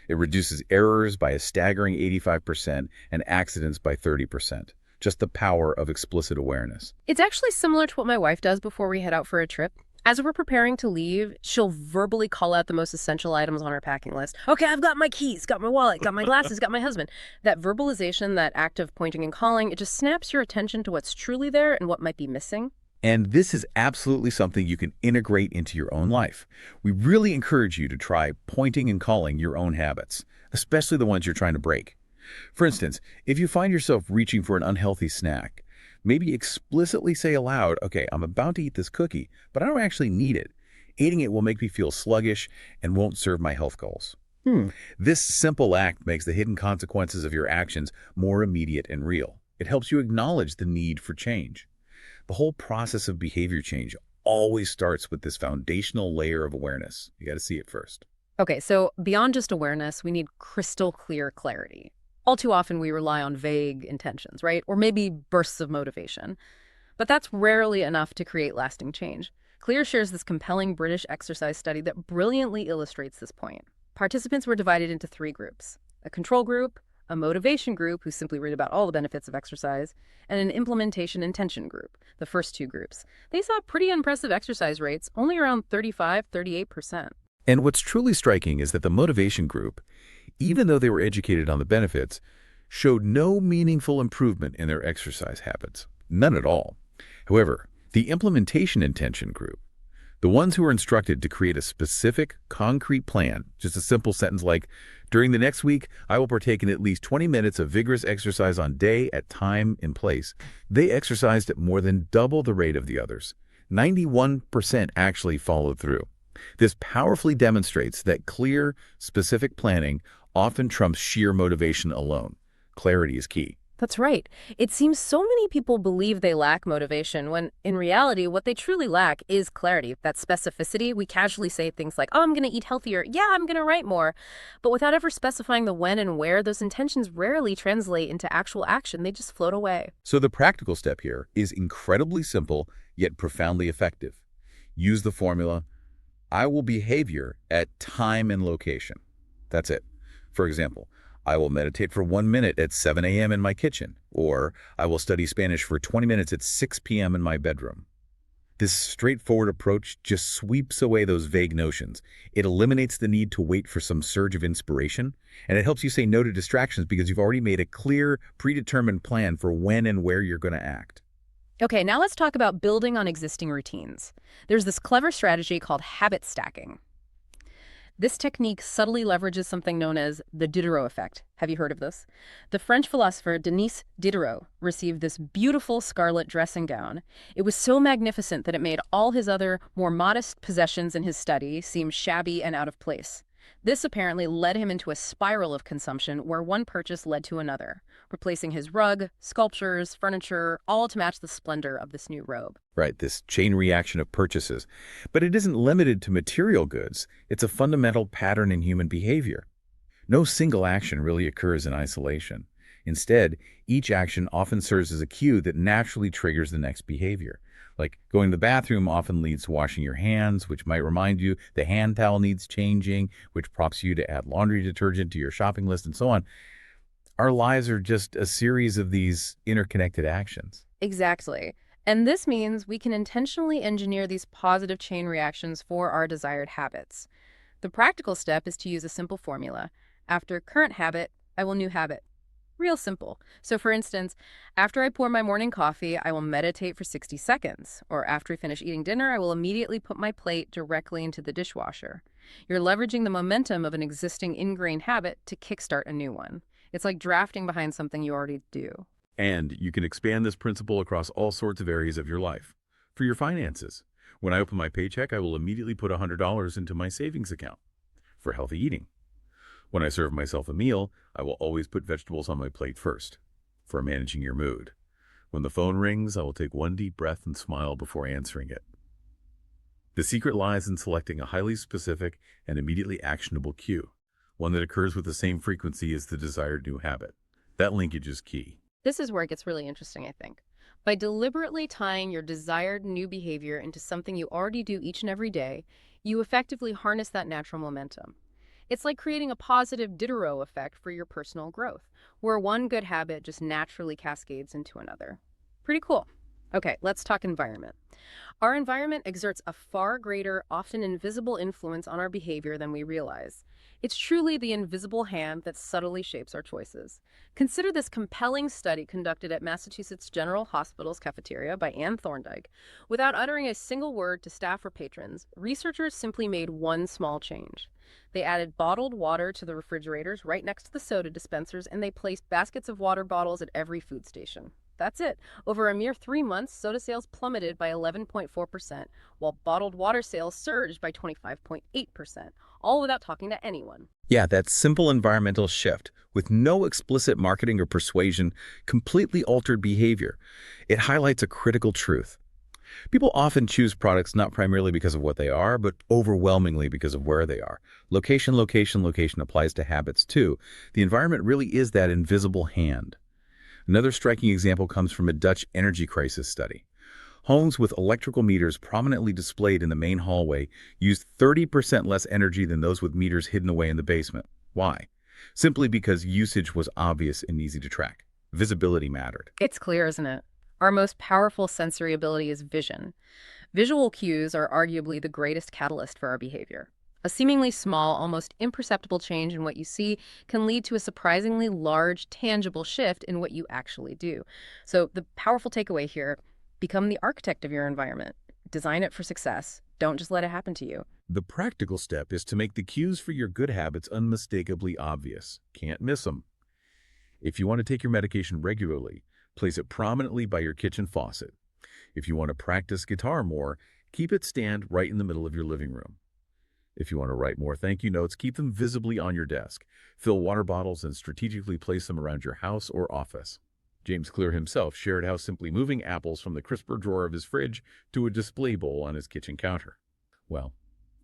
Speaker 2: It reduces errors by a staggering 85% and accidents by 30%. Just the power of explicit awareness.
Speaker 1: It's actually similar to what my wife does before we head out for a trip. As we're preparing to leave, she'll verbally call out the most essential items on her packing list. Okay, I've got my keys, got my wallet, got my glasses, got my husband. That verbalization, that act of pointing and calling, it just snaps your attention to what's truly there and what might be missing.
Speaker 2: And this is absolutely something you can integrate into your own life. We really encourage you to try pointing and calling your own habits, especially the ones you're trying to break. For instance, if you find yourself reaching for an unhealthy snack, maybe explicitly say aloud, okay, I'm about to eat this cookie, but I don't actually need it. Eating it will make me feel sluggish and won't serve my health goals. This simple act makes the hidden consequences of your actions more immediate and real. It helps you acknowledge the need for change. The whole process of behavior change always starts with this foundational layer of awareness. You got to see it first.
Speaker 1: Okay, so beyond just awareness, we need crystal clear clarity. All too often we rely on vague intentions, right? Or maybe bursts of motivation. But that's rarely enough to create lasting change. Clear shares this compelling British exercise study that brilliantly illustrates this point. Participants were divided into three groups: a control group, a motivation group who simply read about all the benefits of exercise, and an implementation intention group, the first two groups. They saw pretty impressive exercise rates, only around 35–38%.
Speaker 2: And what's truly striking is that the motivation group, even though they were educated on the benefits, showed no meaningful improvement in their exercise habits. None at all. However, the implementation intention group, the ones who were instructed to create a specific, concrete plan, just a simple sentence like, during the next week, I will partake in at least 20 minutes of vigorous exercise on day, at time, in place. They exercised at more than double the rate of the others. 91% actually followed through. This powerfully demonstrates that clear, specific planning often trumps sheer motivation alone. Clarity is key.
Speaker 1: That's right. It seems so many people believe they lack motivation when, in reality, what they truly lack is clarity, that specificity. We casually say things like, oh, I'm going to eat healthier. Yeah, I'm going to write more. But without ever specifying the when and where, those intentions rarely translate into actual action. They just float away.
Speaker 2: So the practical step here is incredibly simple, yet profoundly effective. Use the formula, I will behavior at time and location. That's it. For example, I will meditate for 1 minute at 7 a.m. in my kitchen, or I will study Spanish for 20 minutes at 6 p.m. in my bedroom. This straightforward approach just sweeps away those vague notions. It eliminates the need to wait for some surge of inspiration, and it helps you say no to distractions because you've already made a clear, predetermined plan for when and where you're going to act.
Speaker 1: Okay, now let's talk about building on existing routines. There's this clever strategy called habit stacking. This technique subtly leverages something known as the Diderot effect. Have you heard of this? The French philosopher Denis Diderot received this beautiful scarlet dressing gown. It was so magnificent that it made all his other, more modest possessions in his study seem shabby and out of place. This apparently led him into a spiral of consumption where one purchase led to another, replacing his rug, sculptures, furniture, all to match the splendor of this new robe.
Speaker 2: Right, this chain reaction of purchases. But it isn't limited to material goods. It's a fundamental pattern in human behavior. No single action really occurs in isolation. Instead, each action often serves as a cue that naturally triggers the next behavior. Like going to the bathroom often leads to washing your hands, which might remind you the hand towel needs changing, which prompts you to add laundry detergent to your shopping list, and so on. Our lives are just a series of these interconnected actions.
Speaker 1: Exactly. And this means we can intentionally engineer these positive chain reactions for our desired habits. The practical step is to use a simple formula. After current habit, I will new habit. Real simple. So for instance, after I pour my morning coffee, I will meditate for 60 seconds. Or after I finish eating dinner, I will immediately put my plate directly into the dishwasher. You're leveraging the momentum of an existing ingrained habit to kickstart a new one. It's like drafting behind something you already do.
Speaker 2: And you can expand this principle across all sorts of areas of your life. For your finances, when I open my paycheck, I will immediately put $100 into my savings account for healthy eating. When I serve myself a meal, I will always put vegetables on my plate first, for managing your mood. When the phone rings, I will take one deep breath and smile before answering it. The secret lies in selecting a highly specific and immediately actionable cue, one that occurs with the same frequency as the desired new habit. That linkage is key.
Speaker 1: This is where it gets really interesting, I think. By deliberately tying your desired new behavior into something you already do each and every day, you effectively harness that natural momentum. It's like creating a positive Diderot effect for your personal growth, where one good habit just naturally cascades into another. Pretty cool. Okay, let's talk environment. Our environment exerts a far greater, often invisible influence on our behavior than we realize. It's truly the invisible hand that subtly shapes our choices. Consider this compelling study conducted at Massachusetts General Hospital's cafeteria by Anne Thorndike. Without uttering a single word to staff or patrons, researchers simply made one small change. They added bottled water to the refrigerators right next to the soda dispensers, and they placed baskets of water bottles at every food station. That's it. Over a mere 3 months, soda sales plummeted by 11.4%, while bottled water sales surged by 25.8%, all without talking to anyone.
Speaker 2: Yeah, that simple environmental shift, with no explicit marketing or persuasion, completely altered behavior. It highlights a critical truth. People often choose products not primarily because of what they are, but overwhelmingly because of where they are. Location, location, location applies to habits too. The environment really is that invisible hand. Another striking example comes from a Dutch energy crisis study. Homes with electrical meters prominently displayed in the main hallway used 30% less energy than those with meters hidden away in the basement. Why? Simply because usage was obvious and easy to track. Visibility mattered.
Speaker 1: It's clear, isn't it? Our most powerful sensory ability is vision. Visual cues are arguably the greatest catalyst for our behavior. A seemingly small, almost imperceptible change in what you see can lead to a surprisingly large, tangible shift in what you actually do. So, the powerful takeaway here: become the architect of your environment. Design it for success. Don't just let it happen to you.
Speaker 2: The practical step is to make the cues for your good habits unmistakably obvious. Can't miss them. If you want to take your medication regularly, place it prominently by your kitchen faucet. If you want to practice guitar more, keep it stand right in the middle of your living room. If you want to write more thank you notes, keep them visibly on your desk. Fill water bottles and strategically place them around your house or office. James Clear himself shared how simply moving apples from the crisper drawer of his fridge to a display bowl on his kitchen counter. Well,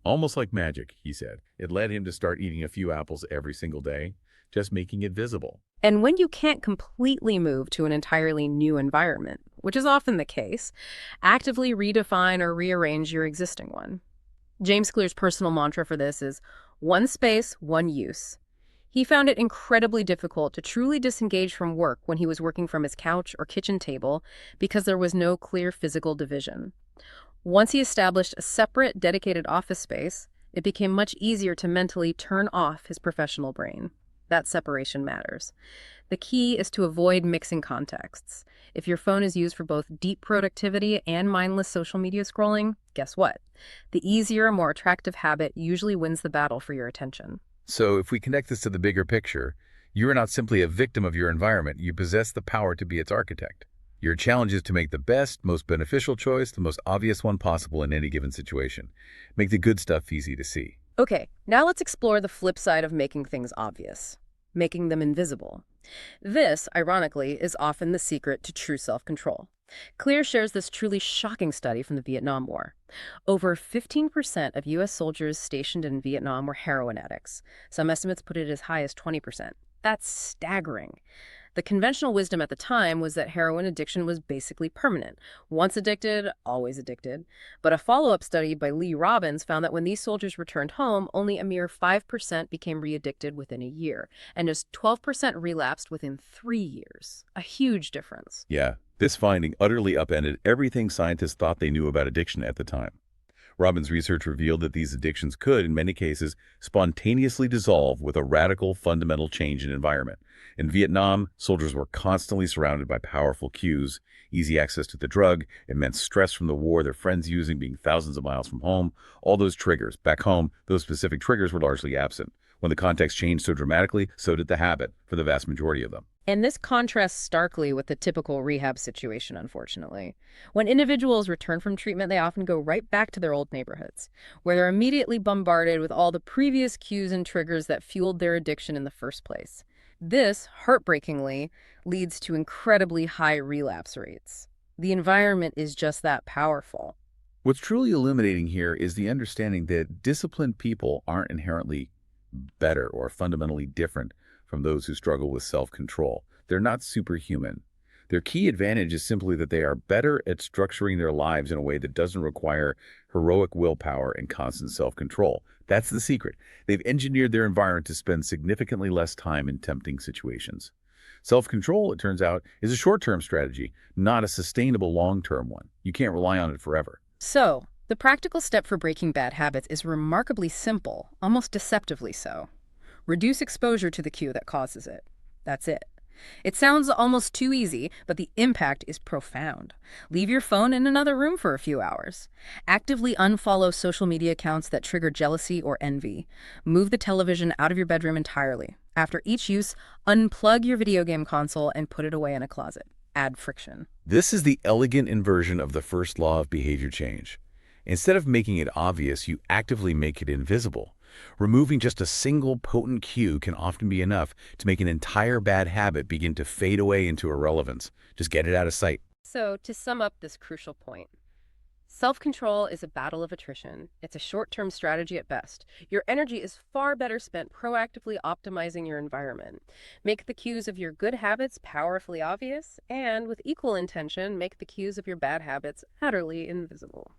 Speaker 2: almost like magic, he said. It led him to start eating a few apples every single day, just making it visible.
Speaker 1: And when you can't completely move to an entirely new environment, which is often the case, actively redefine or rearrange your existing one. James Clear's personal mantra for this is one space, one use. He found it incredibly difficult to truly disengage from work when he was working from his couch or kitchen table because there was no clear physical division. Once he established a separate, dedicated office space, it became much easier to mentally turn off his professional brain. That separation matters. The key is to avoid mixing contexts. If your phone is used for both deep productivity and mindless social media scrolling, guess what? The easier, more attractive habit usually wins the battle for your attention.
Speaker 2: So if we connect this to the bigger picture, you are not simply a victim of your environment, you possess the power to be its architect. Your challenge is to make the best, most beneficial choice, the most obvious one possible in any given situation. Make the good stuff easy to see.
Speaker 1: Okay, now let's explore the flip side of making things obvious, making them invisible. This, ironically, is often the secret to true self-control. Clear shares this truly shocking study from the Vietnam War. Over 15% of U.S. soldiers stationed in Vietnam were heroin addicts. Some estimates put it as high as 20%. That's staggering. The conventional wisdom at the time was that heroin addiction was basically permanent. Once addicted, always addicted. But a follow-up study by Lee Robbins found that when these soldiers returned home, only a mere 5% became re-addicted within a year, and just 12% relapsed within 3 years. A huge difference.
Speaker 2: Yeah, this finding utterly upended everything scientists thought they knew about addiction at the time. Robbins' research revealed that these addictions could, in many cases, spontaneously dissolve with a radical, fundamental change in environment. In Vietnam, soldiers were constantly surrounded by powerful cues, easy access to the drug, immense stress from the war, their friends using, being thousands of miles from home. All those triggers. Back home, those specific triggers were largely absent. When the context changed so dramatically, so did the habit for the vast majority of them.
Speaker 1: And this contrasts starkly with the typical rehab situation, unfortunately. When individuals return from treatment, they often go right back to their old neighborhoods, where they're immediately bombarded with all the previous cues and triggers that fueled their addiction in the first place. This, heartbreakingly, leads to incredibly high relapse rates. The environment is just that powerful.
Speaker 2: What's truly illuminating here is the understanding that disciplined people aren't inherently better or fundamentally different from those who struggle with self-control. They're not superhuman. Their key advantage is simply that they are better at structuring their lives in a way that doesn't require heroic willpower and constant self-control. That's the secret. They've engineered their environment to spend significantly less time in tempting situations. Self-control, it turns out, is a short-term strategy, not a sustainable long-term one. You can't rely on it forever.
Speaker 1: So, the practical step for breaking bad habits is remarkably simple, almost deceptively so. Reduce exposure to the cue that causes it. That's it. It sounds almost too easy, but the impact is profound. Leave your phone in another room for a few hours. Actively unfollow social media accounts that trigger jealousy or envy. Move the television out of your bedroom entirely. After each use, unplug your video game console and put it away in a closet. Add friction.
Speaker 2: This is the elegant inversion of the first law of behavior change. Instead of making it obvious, you actively make it invisible. Removing just a single potent cue can often be enough to make an entire bad habit begin to fade away into irrelevance. Just get it out of sight.
Speaker 1: So, to sum up this crucial point, self-control is a battle of attrition. It's a short-term strategy at best. Your energy is far better spent proactively optimizing your environment. Make the cues of your good habits powerfully obvious, and with equal intention, make the cues of your bad habits utterly invisible.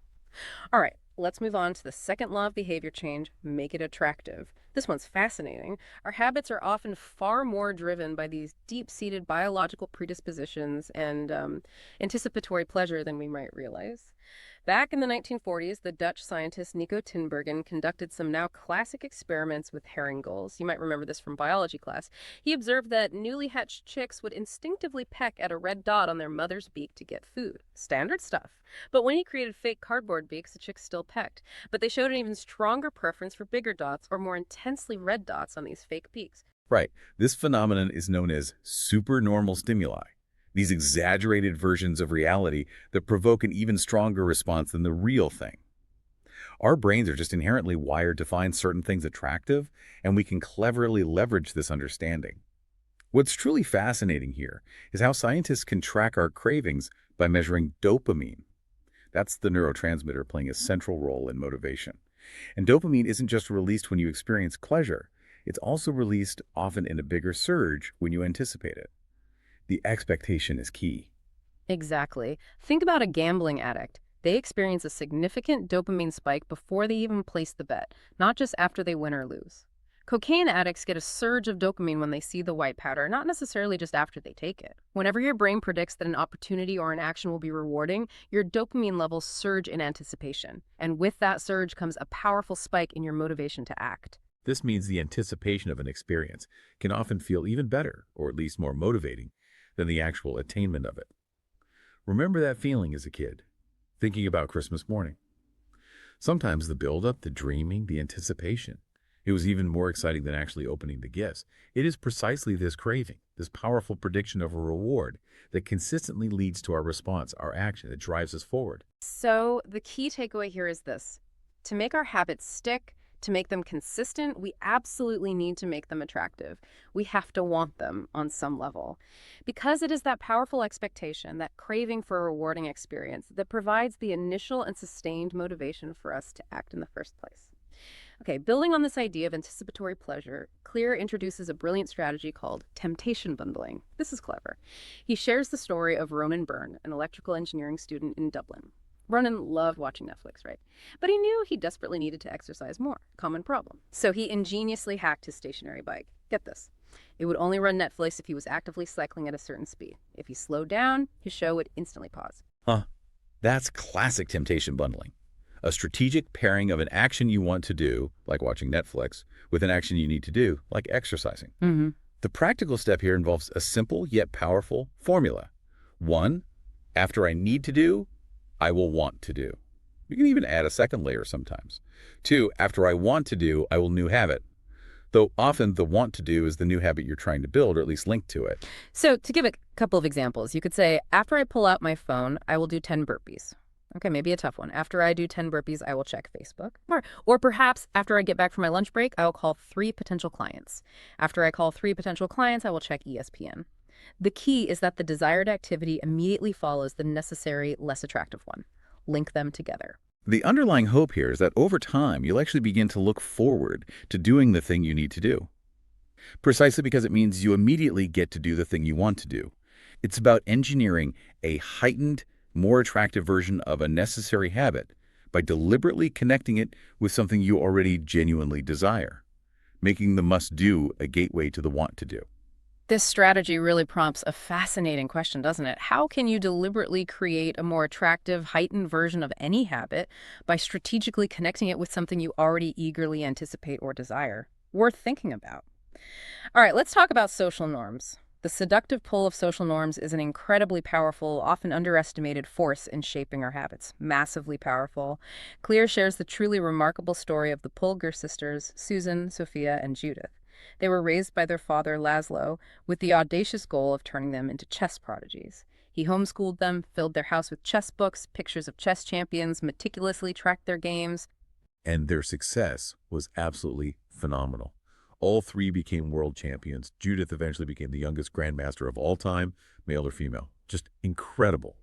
Speaker 1: All right, let's move on to the second law of behavior change, make it attractive. This one's fascinating. Our habits are often far more driven by these deep-seated biological predispositions and anticipatory pleasure than we might realize. Back in the 1940s, the Dutch scientist Nico Tinbergen conducted some now classic experiments with herring gulls. You might remember this from biology class. He observed that newly hatched chicks would instinctively peck at a red dot on their mother's beak to get food. Standard stuff. But when he created fake cardboard beaks, the chicks still pecked. But they showed an even stronger preference for bigger dots or more intensely red dots on these fake beaks.
Speaker 2: Right. This phenomenon is known as supernormal stimuli. These exaggerated versions of reality that provoke an even stronger response than the real thing. Our brains are just inherently wired to find certain things attractive, and we can cleverly leverage this understanding. What's truly fascinating here is how scientists can track our cravings by measuring dopamine. That's the neurotransmitter playing a central role in motivation. And dopamine isn't just released when you experience pleasure. It's also released often in a bigger surge when you anticipate it. The expectation is key.
Speaker 1: Exactly. Think about a gambling addict. They experience a significant dopamine spike before they even place the bet, not just after they win or lose. Cocaine addicts get a surge of dopamine when they see the white powder, not necessarily just after they take it. Whenever your brain predicts that an opportunity or an action will be rewarding, your dopamine levels surge in anticipation. And with that surge comes a powerful spike in your motivation to act.
Speaker 2: This means the anticipation of an experience can often feel even better, or at least more motivating, than the actual attainment of it. Remember that feeling as a kid, thinking about Christmas morning. Sometimes the build-up, the dreaming, the anticipation, it was even more exciting than actually opening the gifts. It is precisely this craving, this powerful prediction of a reward that consistently leads to our response, our action, that drives us forward.
Speaker 1: So the key takeaway here is this. To make our habits stick, to make them consistent, we absolutely need to make them attractive. We have to want them on some level. Because it is that powerful expectation, that craving for a rewarding experience, that provides the initial and sustained motivation for us to act in the first place. Okay, building on this idea of anticipatory pleasure, Clear introduces a brilliant strategy called temptation bundling. This is clever. He shares the story of Ronan Byrne, an electrical engineering student in Dublin. Ronan loved watching Netflix, right? But he knew he desperately needed to exercise more. Common problem. So he ingeniously hacked his stationary bike. Get this. It would only run Netflix if he was actively cycling at a certain speed. If he slowed down, his show would instantly pause.
Speaker 2: That's classic temptation bundling. A strategic pairing of an action you want to do, like watching Netflix, with an action you need to do, like exercising. The practical step here involves a simple yet powerful formula. 1, after I need to do, I will want to do. You can even add a second layer sometimes. 2, after I want to do, I will new habit. Though often the want to do is the new habit you're trying to build, or at least link to it.
Speaker 1: So to give a couple of examples, you could say, after I pull out my phone, I will do 10 burpees. Okay, maybe a tough one. After I do 10 burpees, I will check Facebook. Or perhaps after I get back from my lunch break, I will call 3 potential clients. After I call 3 potential clients, I will check ESPN. The key is that the desired activity immediately follows the necessary, less attractive one. Link them together.
Speaker 2: The underlying hope here is that over time, you'll actually begin to look forward to doing the thing you need to do. Precisely because it means you immediately get to do the thing you want to do. It's about engineering a heightened, more attractive version of a necessary habit by deliberately connecting it with something you already genuinely desire, making the must-do a gateway to the want-to-do.
Speaker 1: This strategy really prompts a fascinating question, doesn't it? How can you deliberately create a more attractive, heightened version of any habit by strategically connecting it with something you already eagerly anticipate or desire? Worth thinking about. All right, let's talk about social norms. The seductive pull of social norms is an incredibly powerful, often underestimated force in shaping our habits. Massively powerful. Clear shares the truly remarkable story of the Polgar sisters, Susan, Sophia, and Judith. They were raised by their father, Laszlo, with the audacious goal of turning them into chess prodigies. He homeschooled them, filled their house with chess books, pictures of chess champions, meticulously tracked their games.
Speaker 2: And their success was absolutely phenomenal. All three became world champions. Judith eventually became the youngest grandmaster of all time, male or female. Just incredible.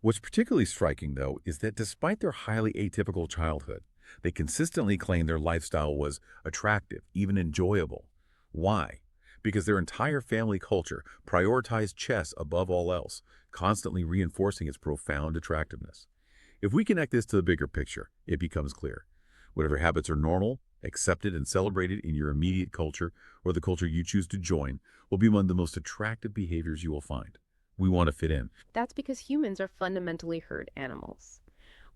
Speaker 2: What's particularly striking, though, is that despite their highly atypical childhood, they consistently claimed their lifestyle was attractive, even enjoyable. Why? Because their entire family culture prioritized chess above all else, constantly reinforcing its profound attractiveness. If we connect this to the bigger picture, it becomes clear. Whatever habits are normal, accepted, and celebrated in your immediate culture or the culture you choose to join will be among the most attractive behaviors you will find. We want to fit in.
Speaker 1: That's because humans are fundamentally herd animals.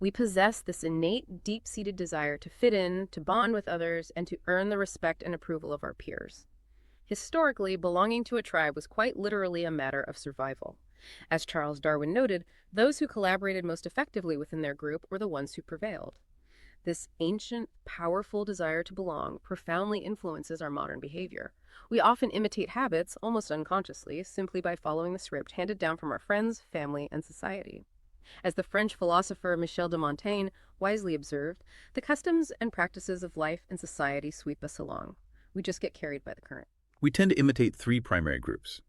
Speaker 1: We possess this innate, deep-seated desire to fit in, to bond with others, and to earn the respect and approval of our peers. Historically, belonging to a tribe was quite literally a matter of survival. As Charles Darwin noted, those who collaborated most effectively within their group were the ones who prevailed. This ancient, powerful desire to belong profoundly influences our modern behavior. We often imitate habits, almost unconsciously, simply by following the script handed down from our friends, family, and society. As the French philosopher Michel de Montaigne wisely observed, the customs and practices of life and society sweep us along. We just get carried by the current.
Speaker 2: We tend to imitate three primary groups.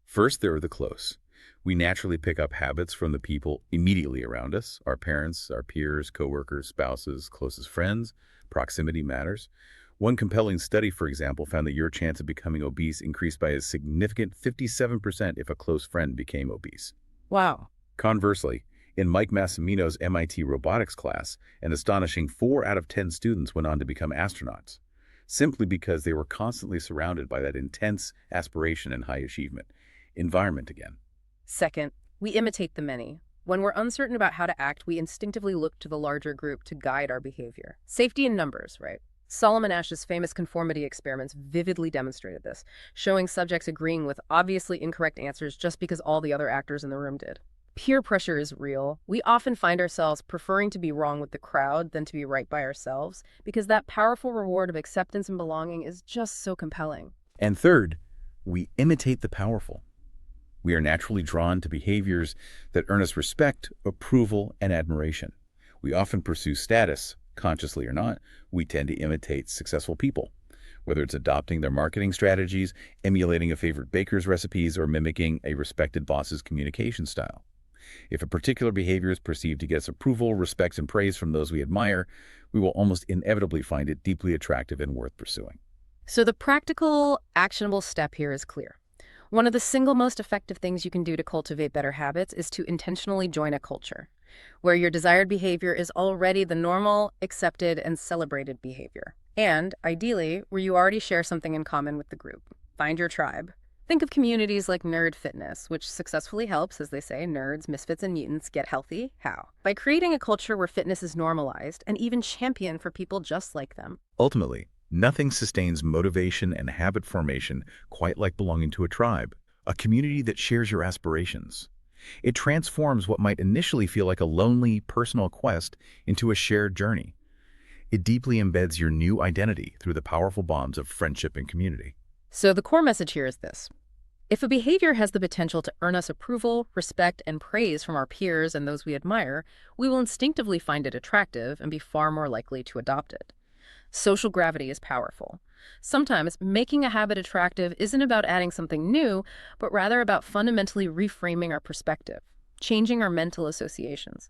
Speaker 2: First, there are the close. We naturally pick up habits from the people immediately around us, our parents, our peers, coworkers, spouses, closest friends. Proximity matters. One compelling study, for example, found that your chance of becoming obese increased by a significant 57% if a close friend became obese.
Speaker 1: Wow.
Speaker 2: Conversely, in Mike Massimino's MIT robotics class, an astonishing 4 out of 10 students went on to become astronauts, simply because they were constantly surrounded by that intense aspiration and high achievement. Environment again.
Speaker 1: Second, we imitate the many. When we're uncertain about how to act, we instinctively look to the larger group to guide our behavior. Safety in numbers, right? Solomon Ash's famous conformity experiments vividly demonstrated this, showing subjects agreeing with obviously incorrect answers just because all the other actors in the room did. Peer pressure is real. We often find ourselves preferring to be wrong with the crowd than to be right by ourselves, because that powerful reward of acceptance and belonging is just so compelling.
Speaker 2: And third, we imitate the powerful. We are naturally drawn to behaviors that earn us respect, approval, and admiration. We often pursue status, consciously or not. We tend to imitate successful people, whether it's adopting their marketing strategies, emulating a favorite baker's recipes, or mimicking a respected boss's communication style. If a particular behavior is perceived to get us approval, respect, and praise from those we admire, we will almost inevitably find it deeply attractive and worth pursuing.
Speaker 1: So the practical, actionable step here is clear. One of the single most effective things you can do to cultivate better habits is to intentionally join a culture where your desired behavior is already the normal, accepted, and celebrated behavior. And, ideally, where you already share something in common with the group. Find your tribe. Think of communities like Nerd Fitness, which successfully helps, as they say, nerds, misfits, and mutants get healthy. How? By creating a culture where fitness is normalized and even championed for people just like them.
Speaker 2: Ultimately, nothing sustains motivation and habit formation quite like belonging to a tribe, a community that shares your aspirations. It transforms what might initially feel like a lonely, personal quest into a shared journey. It deeply embeds your new identity through the powerful bonds of friendship and community.
Speaker 1: So the core message here is this. If a behavior has the potential to earn us approval, respect, and praise from our peers and those we admire, we will instinctively find it attractive and be far more likely to adopt it. Social gravity is powerful. Sometimes making a habit attractive isn't about adding something new, but rather about fundamentally reframing our perspective, changing our mental associations.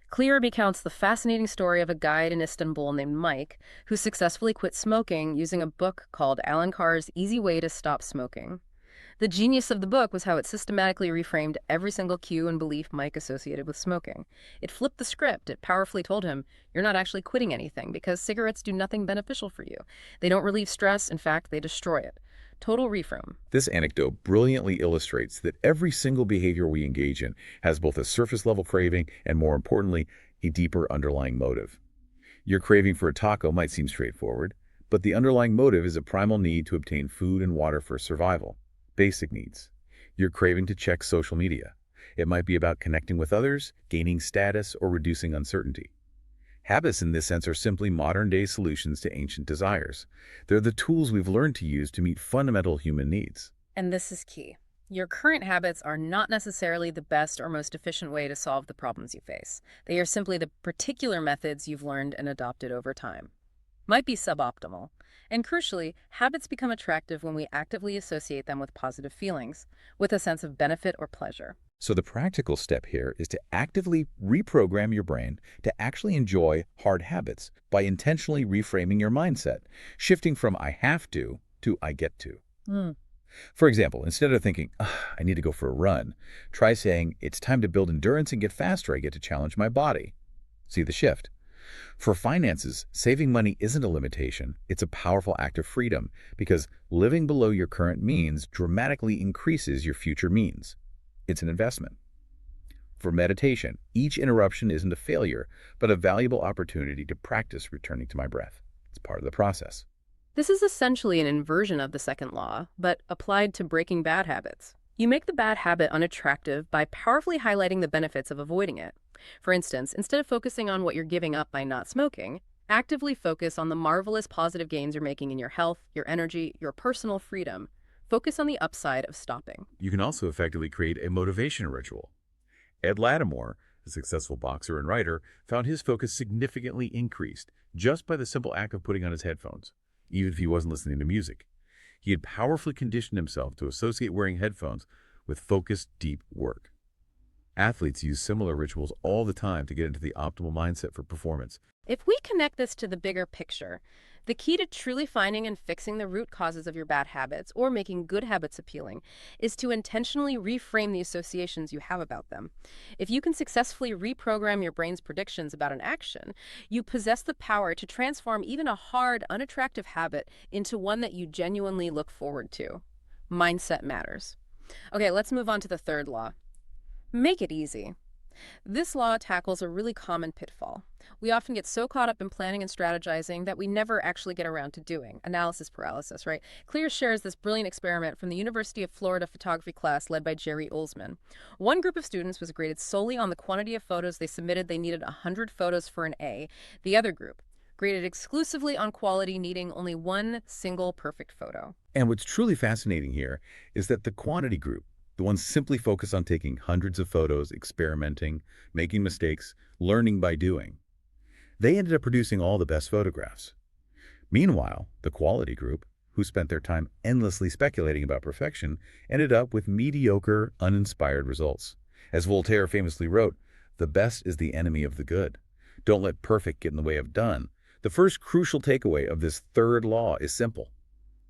Speaker 1: Clear recounts the fascinating story of a guide in Istanbul named Mike, who successfully quit smoking using a book called Alan Carr's Easy Way to Stop Smoking. The genius of the book was how it systematically reframed every single cue and belief Mike associated with smoking. It flipped the script. It powerfully told him, you're not actually quitting anything because cigarettes do nothing beneficial for you. They don't relieve stress. In fact, they destroy it. Total reframe.
Speaker 2: This anecdote brilliantly illustrates that every single behavior we engage in has both a surface-level craving and, more importantly, a deeper underlying motive. Your craving for a taco might seem straightforward, but the underlying motive is a primal need to obtain food and water for survival. Basic needs. Your craving to check social media. It might be about connecting with others, gaining status, or reducing uncertainty. Habits in this sense are simply modern-day solutions to ancient desires. They're the tools we've learned to use to meet fundamental human needs.
Speaker 1: And this is key. Your current habits are not necessarily the best or most efficient way to solve the problems you face. They are simply the particular methods you've learned and adopted over time. Might be suboptimal. And crucially, habits become attractive when we actively associate them with positive feelings, with a sense of benefit or pleasure.
Speaker 2: So the practical step here is to actively reprogram your brain to actually enjoy hard habits by intentionally reframing your mindset, shifting from I have to I get to. For example, instead of thinking, "Ugh, I need to go for a run," try saying, it's time to build endurance and get faster. I get to challenge my body. See the shift? For finances, saving money isn't a limitation. It's a powerful act of freedom because living below your current means dramatically increases your future means. It's an investment. For meditation, each interruption isn't a failure, but a valuable opportunity to practice returning to my breath. It's part of the process.
Speaker 1: This is essentially an inversion of the second law, but applied to breaking bad habits. You make the bad habit unattractive by powerfully highlighting the benefits of avoiding it. For instance, instead of focusing on what you're giving up by not smoking, actively focus on the marvelous positive gains you're making in your health, your energy, your personal freedom. Focus on the upside of stopping.
Speaker 2: You can also effectively create a motivation ritual. Ed Lattimore, a successful boxer and writer, found his focus significantly increased just by the simple act of putting on his headphones, even if he wasn't listening to music. He had powerfully conditioned himself to associate wearing headphones with focused, deep work. Athletes use similar rituals all the time to get into the optimal mindset for performance.
Speaker 1: If we connect this to the bigger picture, the key to truly finding and fixing the root causes of your bad habits or making good habits appealing is to intentionally reframe the associations you have about them. If you can successfully reprogram your brain's predictions about an action, you possess the power to transform even a hard, unattractive habit into one that you genuinely look forward to. Mindset matters. Okay, let's move on to the third law. Make it easy. This law tackles a really common pitfall. We often get so caught up in planning and strategizing that we never actually get around to doing. Analysis paralysis, right? Clear shares this brilliant experiment from the University of Florida photography class led by Jerry Ulsman. One group of students was graded solely on the quantity of photos they submitted. They needed 100 photos for an A. The other group, graded exclusively on quality, needing only one single perfect photo.
Speaker 2: And what's truly fascinating here is that the quantity group, the ones simply focused on taking hundreds of photos, experimenting, making mistakes, learning by doing, they ended up producing all the best photographs. Meanwhile, the quality group, who spent their time endlessly speculating about perfection, ended up with mediocre, uninspired results. As Voltaire famously wrote, "The best is the enemy of the good. Don't let perfect get in the way of done." The first crucial takeaway of this third law is simple.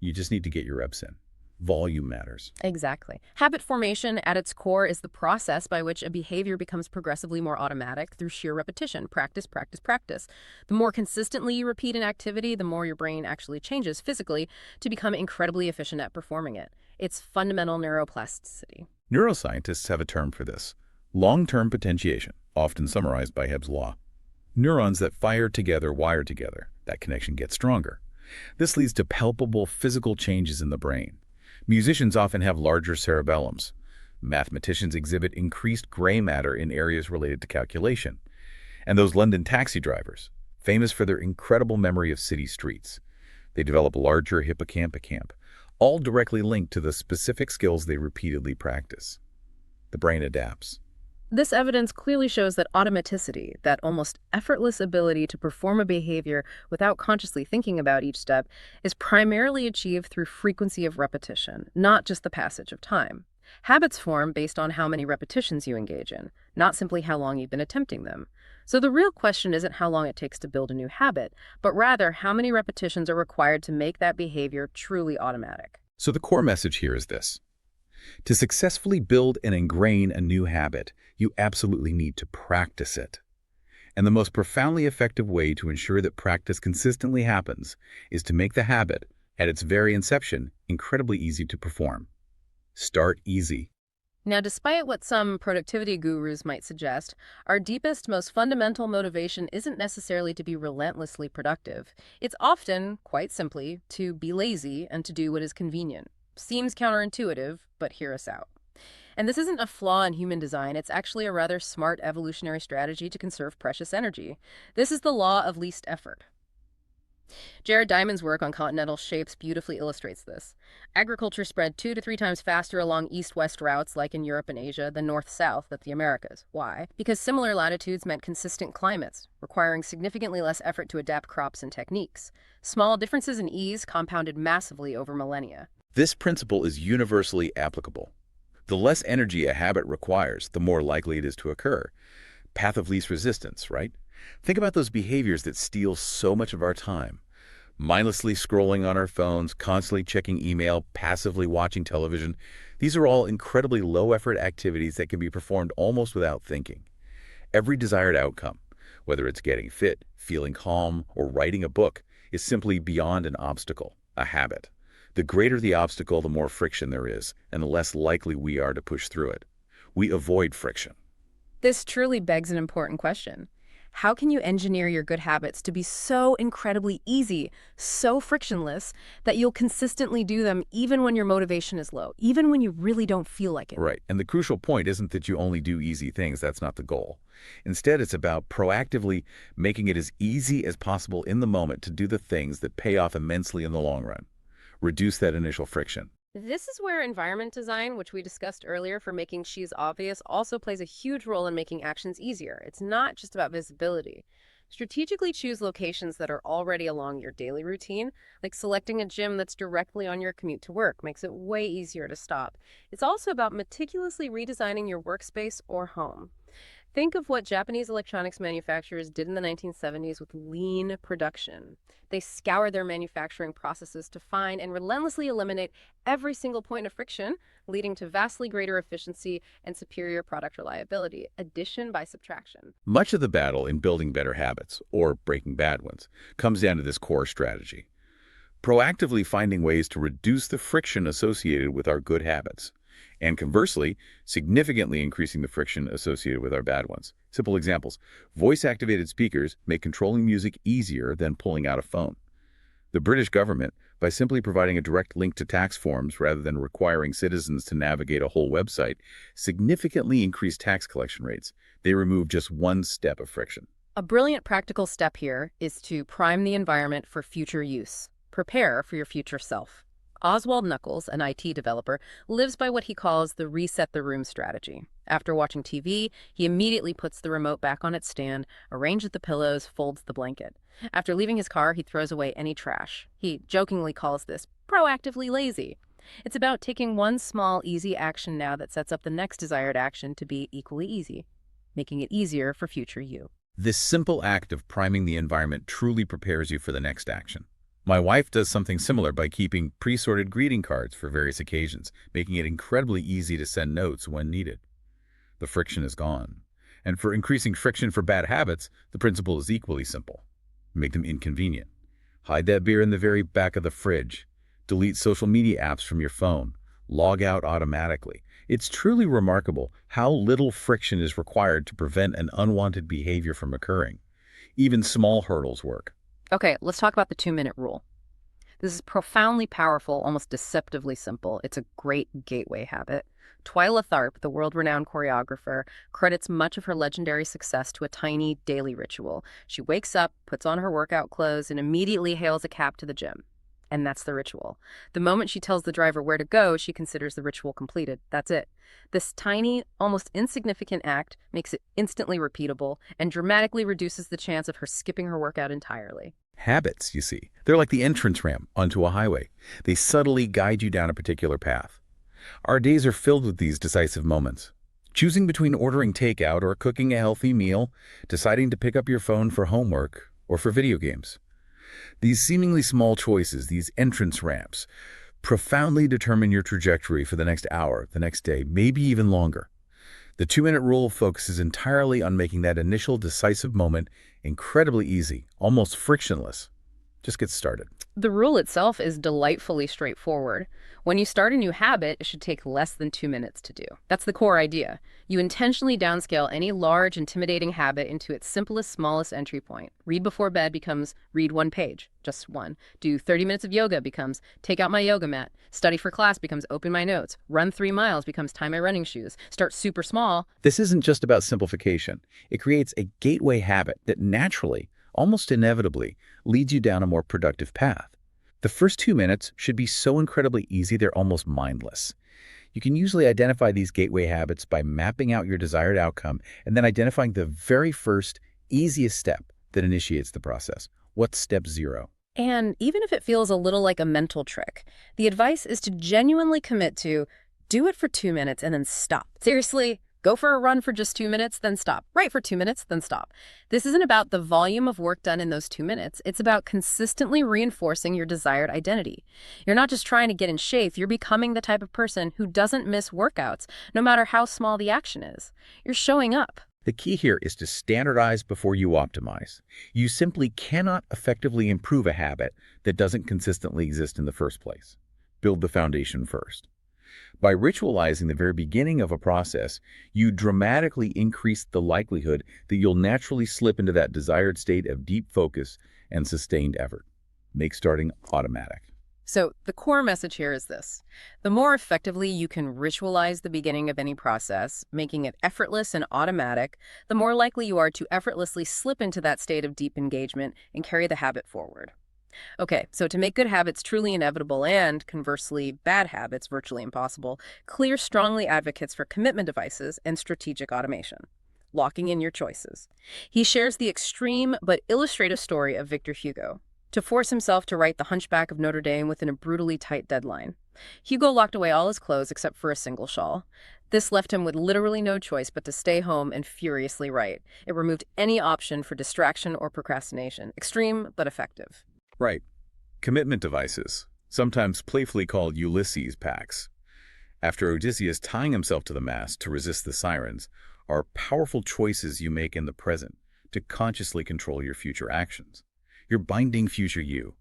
Speaker 2: You just need to get your reps in. Volume matters.
Speaker 1: Exactly. Habit formation at its core is the process by which a behavior becomes progressively more automatic through sheer repetition. Practice, practice, practice. The more consistently you repeat an activity, the more your brain actually changes physically to become incredibly efficient at performing it. It's fundamental neuroplasticity.
Speaker 2: Neuroscientists have a term for this: long-term potentiation, often summarized by Hebb's law. Neurons that fire together wire together. That connection gets stronger. This leads to palpable physical changes in the brain. Musicians often have larger cerebellums. Mathematicians exhibit increased gray matter in areas related to calculation. And those London taxi drivers, famous for their incredible memory of city streets, they develop larger hippocampus, all directly linked to the specific skills they repeatedly practice. The brain adapts.
Speaker 1: This evidence clearly shows that automaticity, that almost effortless ability to perform a behavior without consciously thinking about each step, is primarily achieved through frequency of repetition, not just the passage of time. Habits form based on how many repetitions you engage in, not simply how long you've been attempting them. So the real question isn't how long it takes to build a new habit, but rather how many repetitions are required to make that behavior truly automatic.
Speaker 2: So the core message here is this. To successfully build and ingrain a new habit, you absolutely need to practice it. And the most profoundly effective way to ensure that practice consistently happens is to make the habit, At its very inception, incredibly easy to perform. Start easy.
Speaker 1: Now, despite what some productivity gurus might suggest, our deepest, most fundamental motivation isn't necessarily to be relentlessly productive. It's often, quite simply, to be lazy and to do what is convenient. Seems counterintuitive, but hear us out. And this isn't a flaw in human design, it's actually a rather smart evolutionary strategy to conserve precious energy. This is the law of least effort. Jared Diamond's work on continental shapes beautifully illustrates this. Agriculture spread 2 to 3 times faster along east-west routes like in Europe and Asia than north-south of the Americas. Why? Because similar latitudes meant consistent climates, requiring significantly less effort to adapt crops and techniques. Small differences in ease compounded massively over millennia.
Speaker 2: This principle is universally applicable. The less energy a habit requires, the more likely it is to occur. Path of least resistance, right? Think about those behaviors that steal so much of our time. Mindlessly scrolling on our phones, constantly checking email, passively watching television. These are all incredibly low-effort activities that can be performed almost without thinking. Every desired outcome, whether it's getting fit, feeling calm, or writing a book, is simply beyond an obstacle, a habit. The greater the obstacle, the more friction there is, and the less likely we are to push through it. We avoid friction.
Speaker 1: This truly begs an important question. How can you engineer your good habits to be so incredibly easy, so frictionless, that you'll consistently do them even when your motivation is low, even when you really don't feel like it?
Speaker 2: Right. And the crucial point isn't that you only do easy things. That's not the goal. Instead, it's about proactively making it as easy as possible in the moment to do the things that pay off immensely in the long run. Reduce that initial friction.
Speaker 1: This is where environment design, which we discussed earlier for making she's obvious, also plays a huge role in making actions easier. It's not just about visibility. Strategically choose locations that are already along your daily routine, like selecting a gym that's directly on your commute to work makes it way easier to stop. It's also about meticulously redesigning your workspace or home. Think of what Japanese electronics manufacturers did in the 1970s with lean production. They scoured their manufacturing processes to find and relentlessly eliminate every single point of friction, leading to vastly greater efficiency and superior product reliability, addition by subtraction.
Speaker 2: Much of the battle in building better habits, or breaking bad ones, comes down to this core strategy. Proactively finding ways to reduce the friction associated with our good habits, and conversely, significantly increasing the friction associated with our bad ones. Simple examples. Voice-activated speakers make controlling music easier than pulling out a phone. The British government, by simply providing a direct link to tax forms rather than requiring citizens to navigate a whole website, significantly increased tax collection rates. They removed just one step of friction.
Speaker 1: A brilliant practical step here is to prime the environment for future use. Prepare for your future self. Oswald Knuckles, an IT developer, lives by what he calls the reset the room strategy. After watching TV, he immediately puts the remote back on its stand, arranges the pillows, folds the blanket. After leaving his car, he throws away any trash. He jokingly calls this proactively lazy. It's about taking one small, easy action now that sets up the next desired action to be equally easy, making it easier for future you.
Speaker 2: This simple act of priming the environment truly prepares you for the next action. My wife does something similar by keeping pre-sorted greeting cards for various occasions, making it incredibly easy to send notes when needed. The friction is gone. And for increasing friction for bad habits, the principle is equally simple. Make them inconvenient. Hide that beer in the very back of the fridge. Delete social media apps from your phone. Log out automatically. It's truly remarkable how little friction is required to prevent an unwanted behavior from occurring. Even small hurdles work.
Speaker 1: Okay, let's talk about the 2-minute rule. This is profoundly powerful, almost deceptively simple. It's a great gateway habit. Twyla Tharp, the world-renowned choreographer, credits much of her legendary success to a tiny daily ritual. She wakes up, puts on her workout clothes, and immediately hails a cab to the gym. And that's the ritual. The moment she tells the driver where to go, she considers the ritual completed. That's it. This tiny, almost insignificant act makes it instantly repeatable and dramatically reduces the chance of her skipping her workout entirely.
Speaker 2: Habits, you see. They're like the entrance ramp onto a highway. They subtly guide you down a particular path. Our days are filled with these decisive moments. Choosing between ordering takeout or cooking a healthy meal, deciding to pick up your phone for homework or for video games. These seemingly small choices, these entrance ramps, profoundly determine your trajectory for the next hour, the next day, maybe even longer. The 2-minute rule focuses entirely on making that initial decisive moment incredibly easy, almost frictionless. Just get started.
Speaker 1: The rule itself is delightfully straightforward. When you start a new habit, it should take less than 2 minutes to do. That's the core idea. You intentionally downscale any large, intimidating habit into its simplest, smallest entry point. Read before bed becomes read one page, just one. Do 30 minutes of yoga becomes take out my yoga mat. Study for class becomes open my notes. Run 3 miles becomes tie my running shoes. Start super small.
Speaker 2: This isn't just about simplification. It creates a gateway habit that naturally, almost inevitably, leads you down a more productive path. The first 2 minutes should be so incredibly easy they're almost mindless. You can usually identify these gateway habits by mapping out your desired outcome and then identifying the very first, easiest step that initiates the process. What's step 0?
Speaker 1: And even if it feels a little like a mental trick, the advice is to genuinely commit to do it for 2 minutes and then stop. Seriously, go for a run for just 2 minutes, then stop. Write for 2 minutes, then stop. This isn't about the volume of work done in those 2 minutes. It's about consistently reinforcing your desired identity. You're not just trying to get in shape. You're becoming the type of person who doesn't miss workouts, no matter how small the action is. You're showing up.
Speaker 2: The key here is to standardize before you optimize. You simply cannot effectively improve a habit that doesn't consistently exist in the first place. Build the foundation first. By ritualizing the very beginning of a process, you dramatically increase the likelihood that you'll naturally slip into that desired state of deep focus and sustained effort. Make starting automatic.
Speaker 1: So the core message here is this. The more effectively you can ritualize the beginning of any process, making it effortless and automatic, the more likely you are to effortlessly slip into that state of deep engagement and carry the habit forward. Okay, so to make good habits truly inevitable and, conversely, bad habits virtually impossible, Clear strongly advocates for commitment devices and strategic automation, locking in your choices. He shares the extreme but illustrative story of Victor Hugo. To force himself to write The Hunchback of Notre Dame within a brutally tight deadline, Hugo locked away all his clothes except for a single shawl. This left him with literally no choice but to stay home and furiously write. It removed any option for distraction or procrastination. Extreme but effective.
Speaker 2: Right. Commitment devices, sometimes playfully called Ulysses packs, after Odysseus tying himself to the mast to resist the sirens, are powerful choices you make in the present to consciously control your future actions. You're binding future you.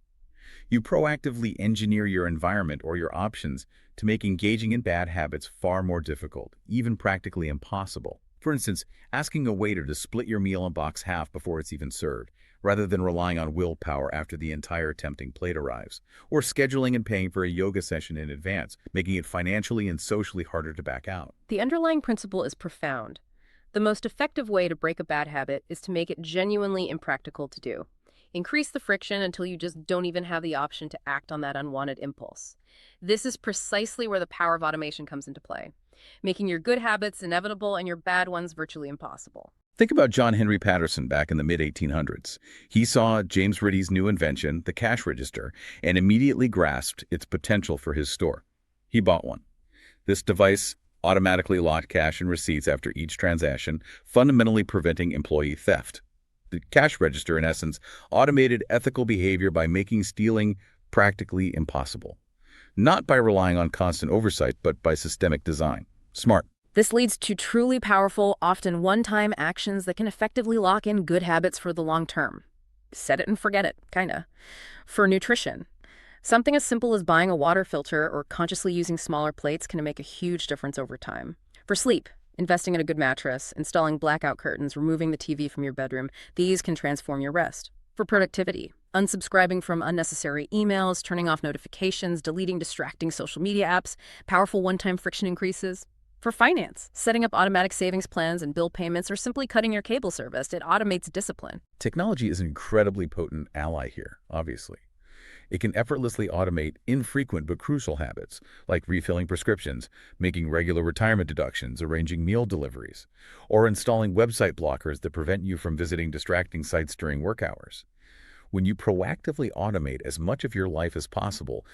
Speaker 2: You proactively engineer your environment or your options to make engaging in bad habits far more difficult, even practically impossible. For instance, asking a waiter to split your meal in box half before it's even served, rather than relying on willpower after the entire tempting plate arrives, or scheduling and paying for a yoga session in advance, making it financially and socially harder to back out.
Speaker 1: The underlying principle is profound. The most effective way to break a bad habit is to make it genuinely impractical to do. Increase the friction until you just don't even have the option to act on that unwanted impulse. This is precisely where the power of automation comes into play, making your good habits inevitable and your bad ones virtually impossible.
Speaker 2: Think about John Henry Patterson back in the mid-1800s. He saw James Ritty's new invention, the cash register, and immediately grasped its potential for his store. He bought one. This device automatically locked cash and receipts after each transaction, fundamentally preventing employee theft. The cash register, in essence, automated ethical behavior by making stealing practically impossible. Not by relying on constant oversight, but by systemic design. Smart.
Speaker 1: This leads to truly powerful, often one-time actions that can effectively lock in good habits for the long term. Set it and forget it, kinda. For nutrition, something as simple as buying a water filter or consciously using smaller plates can make a huge difference over time. For sleep, investing in a good mattress, installing blackout curtains, removing the TV from your bedroom, these can transform your rest. For productivity, unsubscribing from unnecessary emails, turning off notifications, deleting distracting social media apps, powerful one-time friction increases. For finance, setting up automatic savings plans and bill payments, or simply cutting your cable service, it automates discipline.
Speaker 2: Technology is an incredibly potent ally here, obviously. It can effortlessly automate infrequent but crucial habits, like refilling prescriptions, making regular retirement deductions, arranging meal deliveries, or installing website blockers that prevent you from visiting distracting sites during work hours. When you proactively automate as much of your life as possible,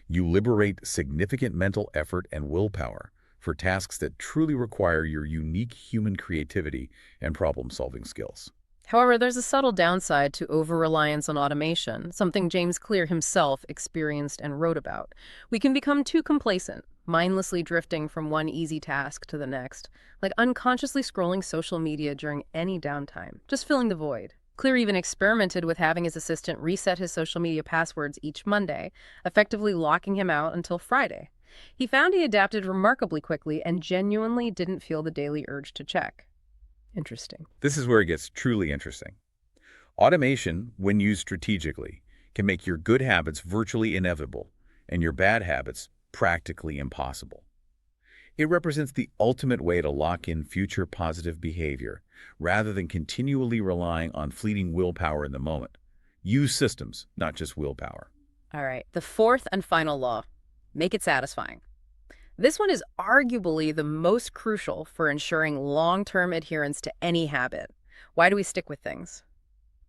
Speaker 2: you liberate significant mental effort and willpower for tasks that truly require your unique human creativity and problem-solving skills.
Speaker 1: However, there's a subtle downside to over-reliance on automation, something James Clear himself experienced and wrote about. We can become too complacent, mindlessly drifting from one easy task to the next, like unconsciously scrolling social media during any downtime, just filling the void. Clear even experimented with having his assistant reset his social media passwords each Monday, effectively locking him out until Friday. He found he adapted remarkably quickly and genuinely didn't feel the daily urge to check. Interesting.
Speaker 2: This is where it gets truly interesting. Automation, when used strategically, can make your good habits virtually inevitable and your bad habits practically impossible. It represents the ultimate way to lock in future positive behavior rather than continually relying on fleeting willpower in the moment. Use systems, not just willpower.
Speaker 1: All right, the fourth and final law, make it satisfying. This one is arguably the most crucial for ensuring long-term adherence to any habit. Why do we stick with things?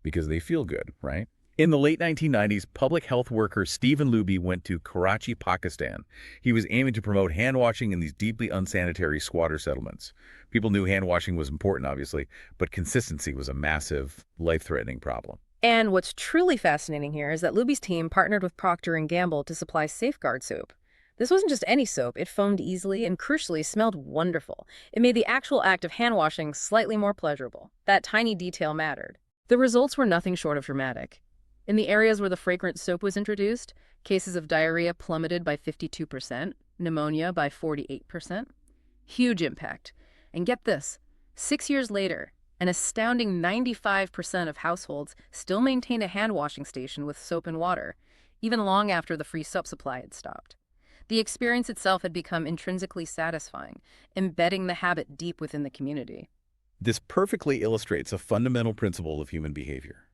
Speaker 2: Because they feel good, right? In the late 1990s, public health worker Stephen Luby went to Karachi, Pakistan. He was aiming to promote hand washing in these deeply unsanitary squatter settlements. People knew hand washing was important, obviously, but consistency was a massive, life-threatening problem.
Speaker 1: And what's truly fascinating here is that Luby's team partnered with Procter & Gamble to supply Safeguard soap. This wasn't just any soap. It foamed easily and, crucially, smelled wonderful. It made the actual act of hand washing slightly more pleasurable. That tiny detail mattered. The results were nothing short of dramatic. In the areas where the fragrant soap was introduced, cases of diarrhea plummeted by 52%, pneumonia by 48%. Huge impact. And get this, 6 years later, an astounding 95% of households still maintained a hand washing station with soap and water, even long after the free soap supply had stopped. The experience itself had become intrinsically satisfying, embedding the habit deep within the community.
Speaker 2: This perfectly illustrates a fundamental principle of human behavior.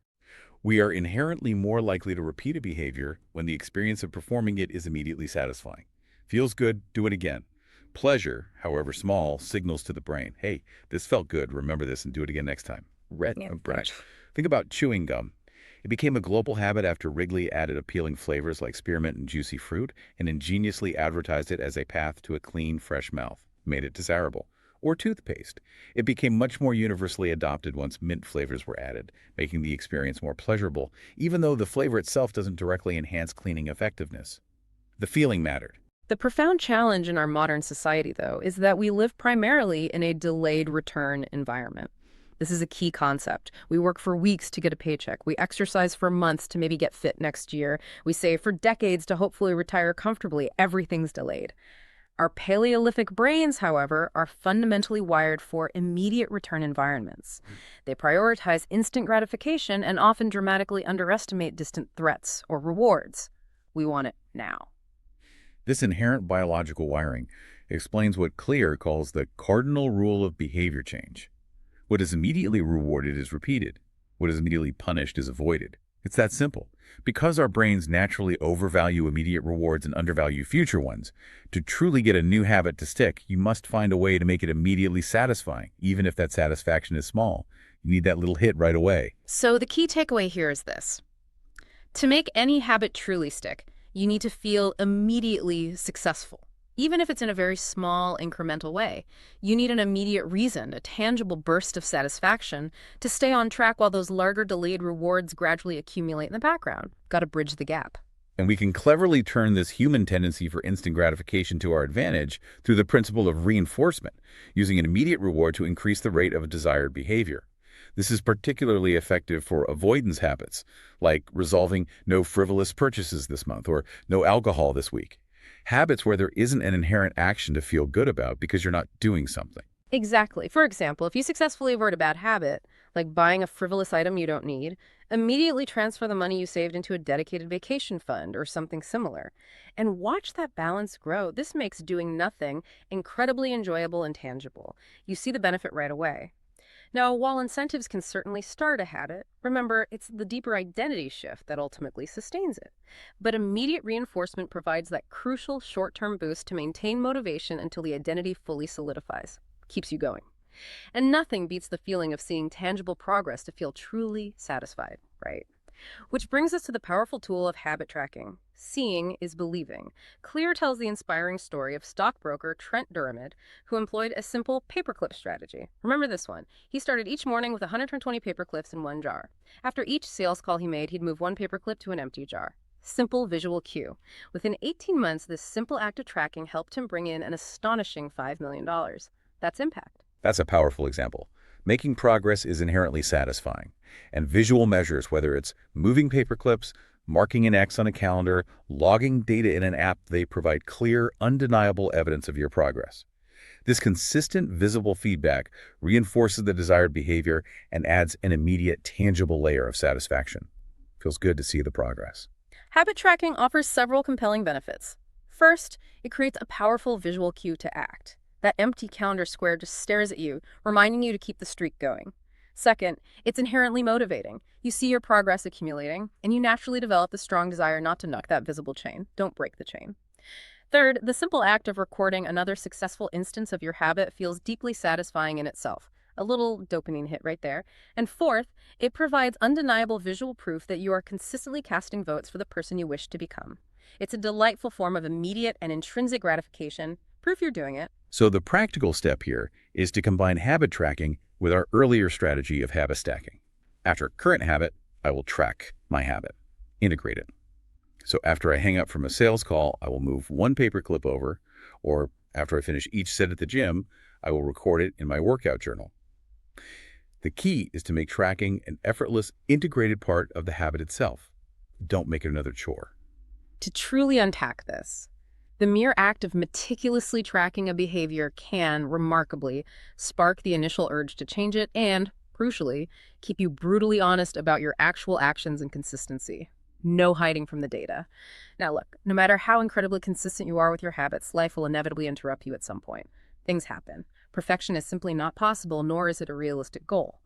Speaker 2: We are inherently more likely to repeat a behavior when the experience of performing it is immediately satisfying. Feels good, do it again. Pleasure, however small, signals to the brain, hey, this felt good, remember this and do it again next time. Right. Think about chewing gum. It became a global habit after Wrigley added appealing flavors like spearmint and juicy fruit and ingeniously advertised it as a path to a clean, fresh mouth, made it desirable. Or toothpaste. It became much more universally adopted once mint flavors were added, making the experience more pleasurable, even though the flavor itself doesn't directly enhance cleaning effectiveness. The feeling mattered.
Speaker 1: The profound challenge in our modern society, though, is that we live primarily in a delayed return environment. This is a key concept. We work for weeks to get a paycheck. We exercise for months to maybe get fit next year. We save for decades to hopefully retire comfortably. Everything's delayed. Our Paleolithic brains, however, are fundamentally wired for immediate return environments. They prioritize instant gratification and often dramatically underestimate distant threats or rewards. We want it now.
Speaker 2: This inherent biological wiring explains what Clear calls the cardinal rule of behavior change. What is immediately rewarded is repeated. What is immediately punished is avoided. It's that simple. Because our brains naturally overvalue immediate rewards and undervalue future ones, to truly get a new habit to stick, you must find a way to make it immediately satisfying, even if that satisfaction is small. You need that little hit right away.
Speaker 1: So the key takeaway here is this. To make any habit truly stick, you need to feel immediately successful. Even if it's in a very small, incremental way, you need an immediate reason, a tangible burst of satisfaction to stay on track while those larger delayed rewards gradually accumulate in the background. Got to bridge the gap.
Speaker 2: And we can cleverly turn this human tendency for instant gratification to our advantage through the principle of reinforcement, using an immediate reward to increase the rate of a desired behavior. This is particularly effective for avoidance habits, like resolving no frivolous purchases this month or no alcohol this week. Habits where there isn't an inherent action to feel good about because you're not doing something.
Speaker 1: Exactly. For example, if you successfully avoid a bad habit, like buying a frivolous item you don't need, immediately transfer the money you saved into a dedicated vacation fund or something similar. And watch that balance grow. This makes doing nothing incredibly enjoyable and tangible. You see the benefit right away. Now, while incentives can certainly start a habit, remember, it's the deeper identity shift that ultimately sustains it. But immediate reinforcement provides that crucial short-term boost to maintain motivation until the identity fully solidifies. Keeps you going. And nothing beats the feeling of seeing tangible progress to feel truly satisfied, right? Which brings us to the powerful tool of habit tracking. Seeing is believing. Clear tells the inspiring story of stockbroker Trent Durhamid, who employed a simple paperclip strategy. Remember this one. He started each morning with 120 paperclips in one jar. After each sales call he made, he'd move one paperclip to an empty jar. Simple visual cue. Within 18 months, this simple act of tracking helped him bring in an astonishing $5 million. That's impact.
Speaker 2: That's a powerful example. Making progress is inherently satisfying, and visual measures, whether it's moving paper clips, marking an X on a calendar, logging data in an app, they provide clear, undeniable evidence of your progress. This consistent, visible feedback reinforces the desired behavior and adds an immediate, tangible layer of satisfaction. Feels good to see the progress.
Speaker 1: Habit tracking offers several compelling benefits. First, it creates a powerful visual cue to act. That empty calendar square just stares at you, reminding you to keep the streak going. Second, it's inherently motivating. You see your progress accumulating, and you naturally develop the strong desire not to knock that visible chain. Don't break the chain. Third, the simple act of recording another successful instance of your habit feels deeply satisfying in itself. A little dopamine hit right there. And fourth, it provides undeniable visual proof that you are consistently casting votes for the person you wish to become. It's a delightful form of immediate and intrinsic gratification, proof you're doing it.
Speaker 2: So the practical step here is to combine habit tracking with our earlier strategy of habit stacking. After a current habit, I will track my habit, integrate it. So after I hang up from a sales call, I will move one paperclip over, or after I finish each set at the gym, I will record it in my workout journal. The key is to make tracking an effortless, integrated part of the habit itself. Don't make it another chore.
Speaker 1: To truly unpack this, the mere act of meticulously tracking a behavior can, remarkably, spark the initial urge to change it and, crucially, keep you brutally honest about your actual actions and consistency. No hiding from the data. Now look, no matter how incredibly consistent you are with your habits, life will inevitably interrupt you at some point. Things happen. Perfection is simply not possible, nor is it a realistic goal.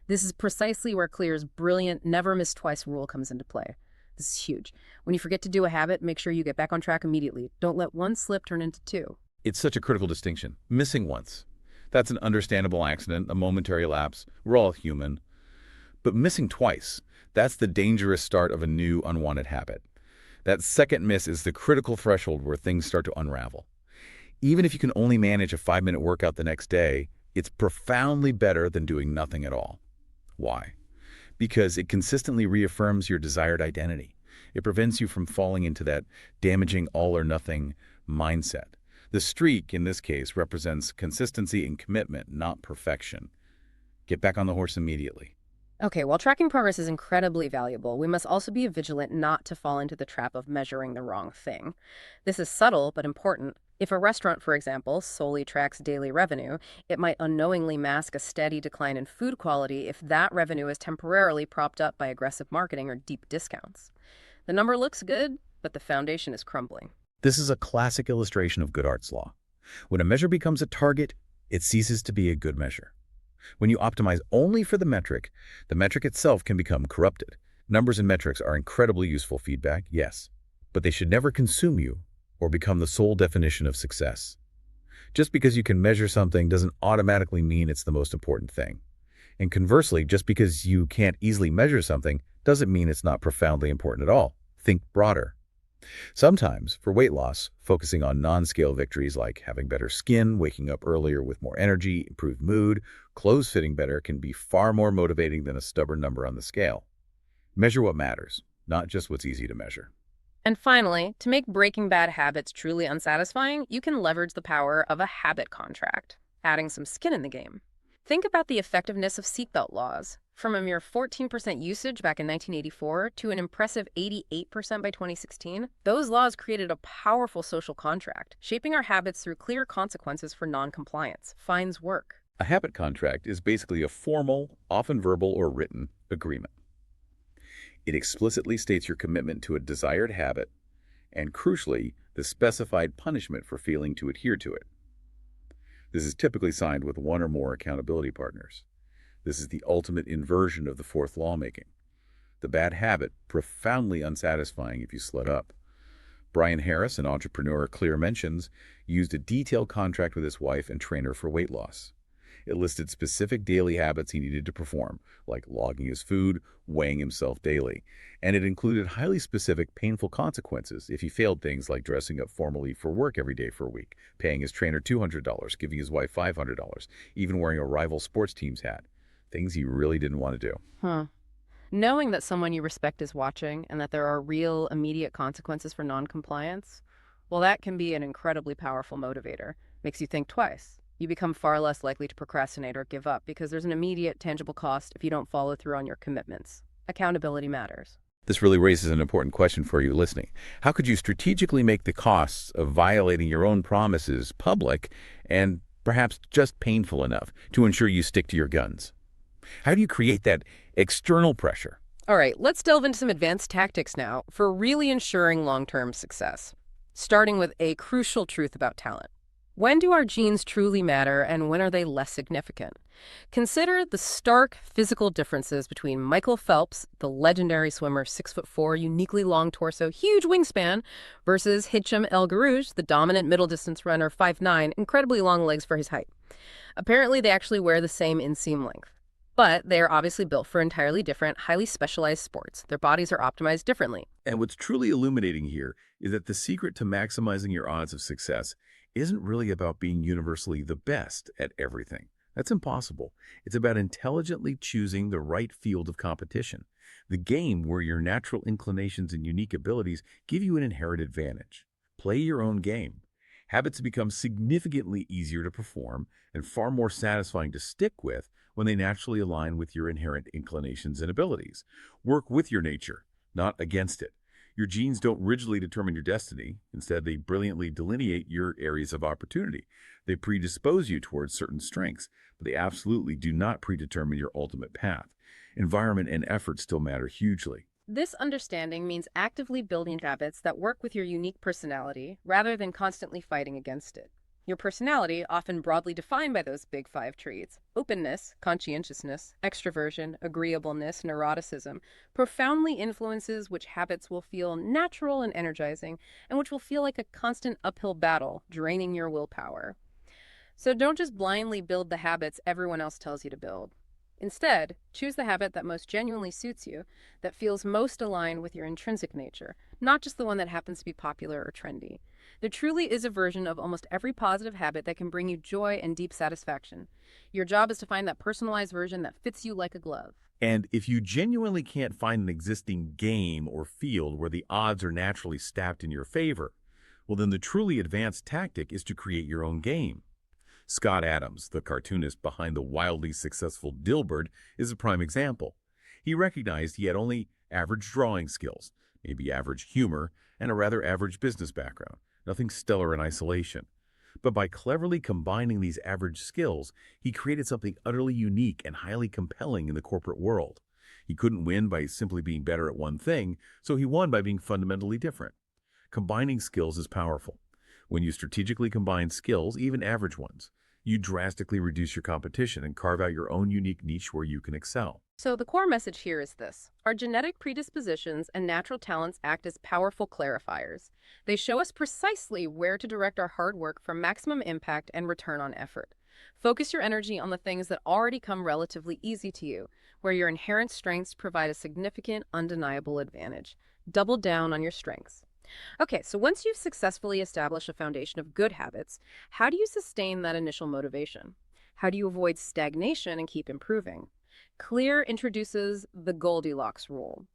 Speaker 1: This is precisely where Clear's brilliant never miss twice rule comes into play. This is huge. When you forget to do a habit, make sure you get back on track immediately. Don't let one slip turn into two.
Speaker 2: It's such a critical distinction. Missing once. That's an understandable accident, a momentary lapse. We're all human. But missing twice, that's the dangerous start of a new unwanted habit. That second miss is the critical threshold where things start to unravel. Even if you can only manage a 5-minute workout the next day, it's profoundly better than doing nothing at all. Why? Because it consistently reaffirms your desired identity. It prevents you from falling into that damaging all-or-nothing mindset. The streak, in this case, represents consistency and commitment, not perfection. Get back on the horse immediately.
Speaker 1: Okay, while tracking progress is incredibly valuable, we must also be vigilant not to fall into the trap of measuring the wrong thing. This is subtle but important. If a restaurant, for example, solely tracks daily revenue, it might unknowingly mask a steady decline in food quality if that revenue is temporarily propped up by aggressive marketing or deep discounts. The number looks good, but the foundation is crumbling.
Speaker 2: This is a classic illustration of Goodhart's law. When a measure becomes a target, it ceases to be a good measure. When you optimize only for the metric itself can become corrupted. Numbers and metrics are incredibly useful feedback, yes, but they should never consume you or become the sole definition of success. Just because you can measure something doesn't automatically mean it's the most important thing. And conversely, just because you can't easily measure something doesn't mean it's not profoundly important at all. Think broader. Sometimes, for weight loss, focusing on non-scale victories like having better skin, waking up earlier with more energy, improved mood, clothes fitting better can be far more motivating than a stubborn number on the scale. Measure what matters, not just what's easy to measure.
Speaker 1: And finally, to make breaking bad habits truly unsatisfying, you can leverage the power of a habit contract, adding some skin in the game. Think about the effectiveness of seatbelt laws. From a mere 14% usage back in 1984 to an impressive 88% by 2016, those laws created a powerful social contract, shaping our habits through clear consequences for non-compliance. Fines work.
Speaker 2: A habit contract is basically a formal, often verbal or written, agreement. It explicitly states your commitment to a desired habit and, crucially, the specified punishment for failing to adhere to it. This is typically signed with one or more accountability partners. This is the ultimate inversion of the fourth lawmaking. The bad habit, profoundly unsatisfying if you slut up. Brian Harris, an entrepreneur Clear mentions, used a detailed contract with his wife and trainer for weight loss. It listed specific daily habits he needed to perform, like logging his food, weighing himself daily, and it included highly specific, painful consequences if he failed things like dressing up formally for work every day for a week, paying his trainer $200, giving his wife $500, even wearing a rival sports team's hat. Things he really didn't want to do.
Speaker 1: Knowing that someone you respect is watching and that there are real, immediate consequences for non-compliance, well, that can be an incredibly powerful motivator. Makes you think twice. You become far less likely to procrastinate or give up because there's an immediate, tangible cost if you don't follow through on your commitments. Accountability matters.
Speaker 2: This really raises an important question for you listening. How could you strategically make the costs of violating your own promises public and perhaps just painful enough to ensure you stick to your guns? How do you create that external pressure?
Speaker 1: All right, let's delve into some advanced tactics now for really ensuring long-term success. Starting with a crucial truth about talent. When do our genes truly matter and when are they less significant? Consider the stark physical differences between Michael Phelps, the legendary swimmer, 6'4", uniquely long torso, huge wingspan, versus Hicham El Guerrouj, the dominant middle distance runner, 5'9", incredibly long legs for his height. Apparently, they actually wear the same inseam length. But they are obviously built for entirely different, highly specialized sports. Their bodies are optimized differently.
Speaker 2: And what's truly illuminating here is that the secret to maximizing your odds of success isn't really about being universally the best at everything. That's impossible. It's about intelligently choosing the right field of competition, the game where your natural inclinations and unique abilities give you an inherent advantage. Play your own game. Habits become significantly easier to perform and far more satisfying to stick with when they naturally align with your inherent inclinations and abilities. Work with your nature, not against it. Your genes don't rigidly determine your destiny. Instead, they brilliantly delineate your areas of opportunity. They predispose you towards certain strengths, but they absolutely do not predetermine your ultimate path. Environment and effort still matter hugely.
Speaker 1: This understanding means actively building habits that work with your unique personality rather than constantly fighting against it. Your personality, often broadly defined by those big five traits, openness, conscientiousness, extroversion, agreeableness, neuroticism, profoundly influences which habits will feel natural and energizing, and which will feel like a constant uphill battle, draining your willpower. So don't just blindly build the habits everyone else tells you to build. Instead, choose the habit that most genuinely suits you, that feels most aligned with your intrinsic nature, not just the one that happens to be popular or trendy. There truly is a version of almost every positive habit that can bring you joy and deep satisfaction. Your job is to find that personalized version that fits you like a glove.
Speaker 2: And if you genuinely can't find an existing game or field where the odds are naturally stacked in your favor, well, then the truly advanced tactic is to create your own game. Scott Adams, the cartoonist behind the wildly successful Dilbert, is a prime example. He recognized he had only average drawing skills, maybe average humor, and a rather average business background, nothing stellar in isolation. But by cleverly combining these average skills, he created something utterly unique and highly compelling in the corporate world. He couldn't win by simply being better at one thing, so he won by being fundamentally different. Combining skills is powerful. When you strategically combine skills, even average ones, you drastically reduce your competition and carve out your own unique niche where you can excel.
Speaker 1: So the core message here is this. Our genetic predispositions and natural talents act as powerful clarifiers. They show us precisely where to direct our hard work for maximum impact and return on effort. Focus your energy on the things that already come relatively easy to you, where your inherent strengths provide a significant, undeniable advantage. Double down on your strengths. Okay, so once you've successfully established a foundation of good habits, how do you sustain that initial motivation? How do you avoid stagnation and keep improving? Clear introduces the Goldilocks rule.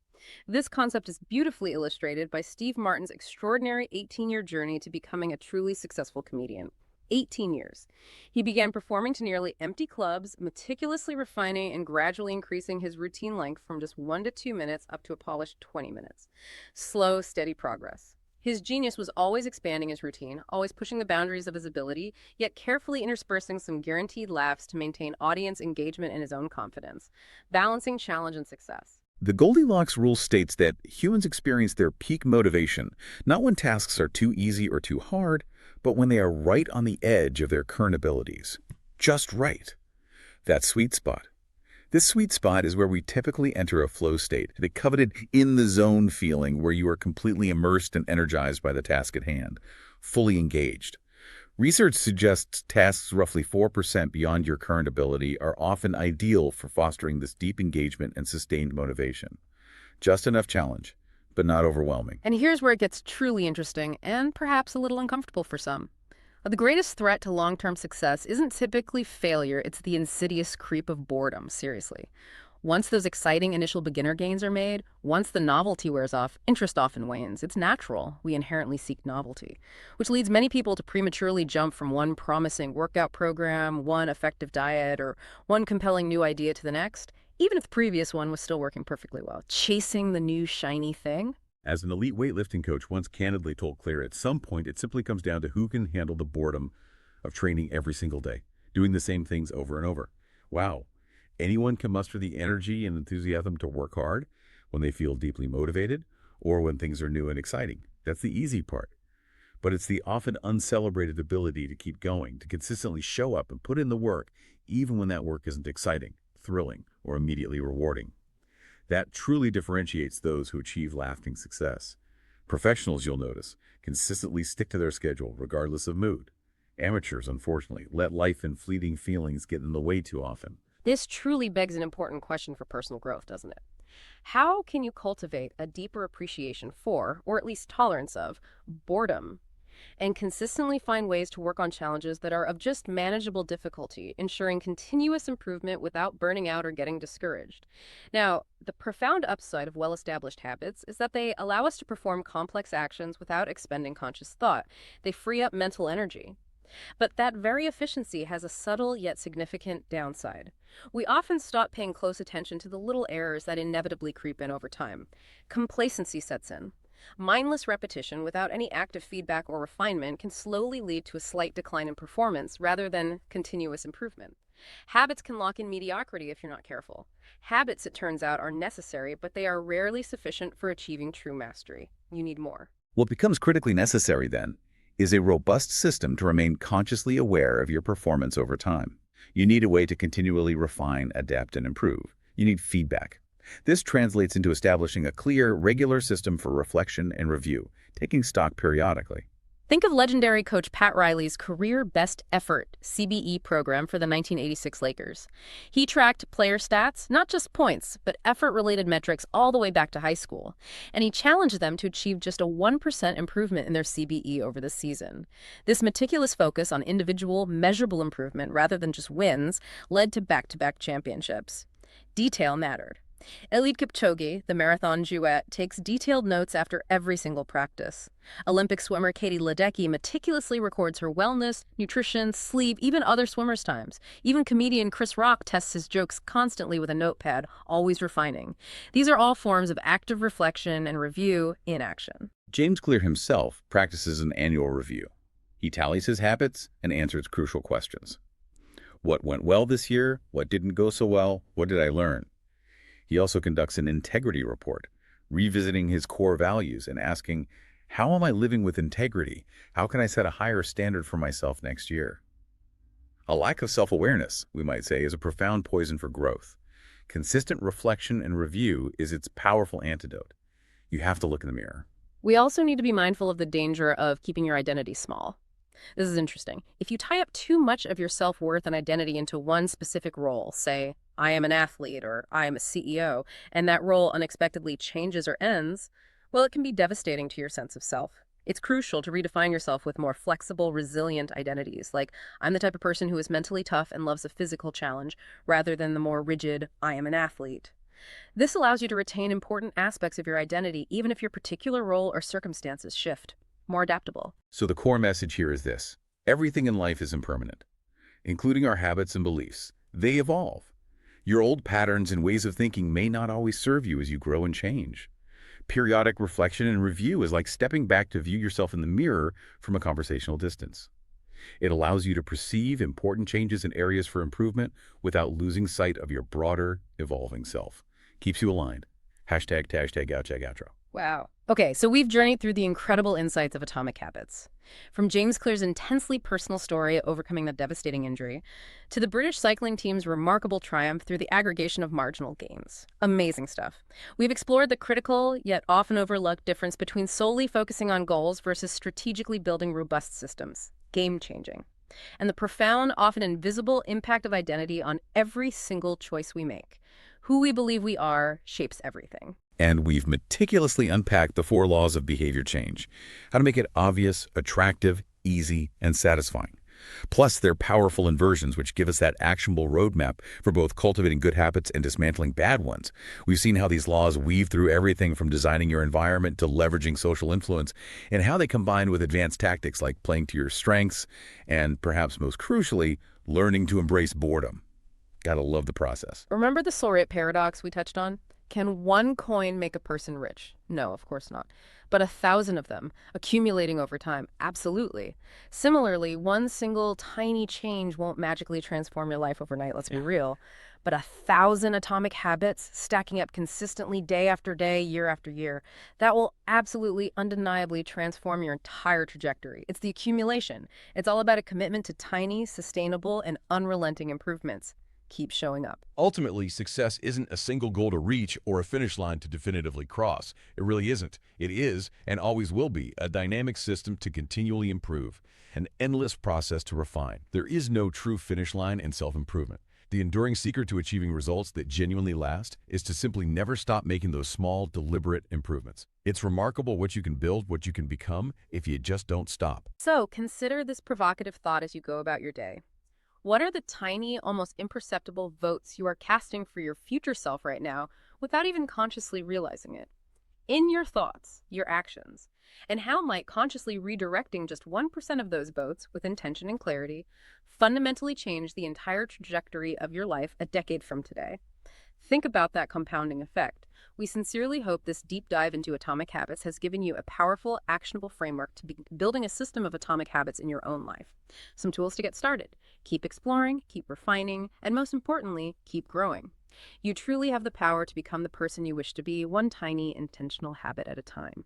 Speaker 1: This concept is beautifully illustrated by Steve Martin's extraordinary 18-year journey to becoming a truly successful comedian. 18 years. He began performing to nearly empty clubs, meticulously refining and gradually increasing his routine length from just 1 to 2 minutes up to a polished 20 minutes. Slow, steady progress. His genius was always expanding his routine, always pushing the boundaries of his ability, yet carefully interspersing some guaranteed laughs to maintain audience engagement and his own confidence, balancing challenge and success.
Speaker 2: The Goldilocks rule states that humans experience their peak motivation not when tasks are too easy or too hard, but when they are right on the edge of their current abilities. Just right. That sweet spot. This sweet spot is where we typically enter a flow state, the coveted in-the-zone feeling where you are completely immersed and energized by the task at hand, fully engaged. Research suggests tasks roughly 4% beyond your current ability are often ideal for fostering this deep engagement and sustained motivation. Just enough challenge, but not overwhelming.
Speaker 1: And here's where it gets truly interesting and perhaps a little uncomfortable for some. The greatest threat to long-term success isn't typically failure, it's the insidious creep of boredom, seriously. Once those exciting initial beginner gains are made, once the novelty wears off, interest often wanes. It's natural. We inherently seek novelty, which leads many people to prematurely jump from one promising workout program, one effective diet, or one compelling new idea to the next, even if the previous one was still working perfectly well. Chasing the new shiny thing.
Speaker 2: As an elite weightlifting coach once candidly told Claire, at some point it simply comes down to who can handle the boredom of training every single day, doing the same things over and over. Wow. Anyone can muster the energy and enthusiasm to work hard when they feel deeply motivated or when things are new and exciting. That's the easy part. But it's the often uncelebrated ability to keep going, to consistently show up and put in the work, even when that work isn't exciting, thrilling, or immediately rewarding. That truly differentiates those who achieve lasting success. Professionals, you'll notice, consistently stick to their schedule regardless of mood. Amateurs, unfortunately, let life and fleeting feelings get in the way too often.
Speaker 1: This truly begs an important question for personal growth, doesn't it? How can you cultivate a deeper appreciation for, or at least tolerance of, boredom, and consistently find ways to work on challenges that are of just manageable difficulty, ensuring continuous improvement without burning out or getting discouraged? Now, the profound upside of well-established habits is that they allow us to perform complex actions without expending conscious thought. They free up mental energy. But that very efficiency has a subtle yet significant downside. We often stop paying close attention to the little errors that inevitably creep in over time. Complacency sets in. Mindless repetition without any active feedback or refinement can slowly lead to a slight decline in performance rather than continuous improvement. Habits can lock in mediocrity if you're not careful. Habits, it turns out, are necessary, but they are rarely sufficient for achieving true mastery. You need more.
Speaker 2: What becomes critically necessary, then, is a robust system to remain consciously aware of your performance over time. You need a way to continually refine, adapt, and improve. You need feedback. This translates into establishing a clear, regular system for reflection and review, taking stock periodically.
Speaker 1: Think of legendary coach Pat Riley's Career Best Effort (CBE) program for the 1986 Lakers. He tracked player stats, not just points, but effort-related metrics all the way back to high school. And he challenged them to achieve just a 1% improvement in their CBE over the season. This meticulous focus on individual, measurable improvement rather than just wins led to back-to-back championships. Detail mattered. Eliud Kipchoge, the marathon duet, takes detailed notes after every single practice. Olympic swimmer Katie Ledecky meticulously records her wellness, nutrition, sleep, even other swimmers' times. Even comedian Chris Rock tests his jokes constantly with a notepad, always refining. These are all forms of active reflection and review in action.
Speaker 2: James Clear himself practices an annual review. He tallies his habits and answers crucial questions. What went well this year? What didn't go so well? What did I learn? He also conducts an integrity report, revisiting his core values and asking, how am I living with integrity? How can I set a higher standard for myself next year? A lack of self-awareness, we might say, is a profound poison for growth. Consistent reflection and review is its powerful antidote. You have to look in the mirror.
Speaker 1: We also need to be mindful of the danger of keeping your identity small. This is interesting. If you tie up too much of your self-worth and identity into one specific role, say, I am an athlete or I am a CEO, and that role unexpectedly changes or ends, well, it can be devastating to your sense of self. It's crucial to redefine yourself with more flexible, resilient identities, like I'm the type of person who is mentally tough and loves a physical challenge, rather than the more rigid, I am an athlete. This allows you to retain important aspects of your identity even if your particular role or circumstances shift. More adaptable.
Speaker 2: So the core message here is this. Everything in life is impermanent, including our habits and beliefs. They evolve. Your old patterns and ways of thinking may not always serve you as you grow and change. Periodic reflection and review is like stepping back to view yourself in the mirror from a conversational distance. It allows you to perceive important changes and areas for improvement without losing sight of your broader, evolving self. Keeps you aligned. Hashtag outro.
Speaker 1: Wow. Okay, so we've journeyed through the incredible insights of Atomic Habits. From James Clear's intensely personal story overcoming a devastating injury, to the British cycling team's remarkable triumph through the aggregation of marginal gains. Amazing stuff. We've explored the critical, yet often overlooked difference between solely focusing on goals versus strategically building robust systems. Game-changing. And the profound, often invisible impact of identity on every single choice we make. Who we believe we are shapes everything.
Speaker 2: And we've meticulously unpacked the 4 laws of behavior change, how to make it obvious, attractive, easy, and satisfying. Plus, they're powerful inversions, which give us that actionable roadmap for both cultivating good habits and dismantling bad ones. We've seen how these laws weave through everything from designing your environment to leveraging social influence, and how they combine with advanced tactics like playing to your strengths and, perhaps most crucially, learning to embrace boredom. Gotta love the process.
Speaker 1: Remember the soul rate paradox we touched on? Can one coin make a person rich? No, of course not. But 1,000 of them, accumulating over time, absolutely. Similarly, one single tiny change won't magically transform your life overnight, let's be real. But 1,000 atomic habits stacking up consistently day after day, year after year, that will absolutely, undeniably transform your entire trajectory. It's the accumulation. It's all about a commitment to tiny, sustainable, and unrelenting improvements. Keep showing up.
Speaker 4: Ultimately, success isn't a single goal to reach or a finish line to definitively cross. It really isn't. It is, and always will be, a dynamic system to continually improve, an endless process to refine. There is no true finish line in self-improvement. The enduring secret to achieving results that genuinely last is to simply never stop making those small, deliberate improvements. It's remarkable what you can build, what you can become, if you just don't stop.
Speaker 1: So consider this provocative thought as you go about your day. What are the tiny, almost imperceptible votes you are casting for your future self right now without even consciously realizing it? In your thoughts, your actions, and how might consciously redirecting just 1% of those votes with intention and clarity fundamentally change the entire trajectory of your life a decade from today? Think about that compounding effect. We sincerely hope this deep dive into atomic habits has given you a powerful, actionable framework to be building a system of atomic habits in your own life. Some tools to get started. Keep exploring, keep refining, and most importantly, keep growing. You truly have the power to become the person you wish to be, one tiny, intentional habit at a time.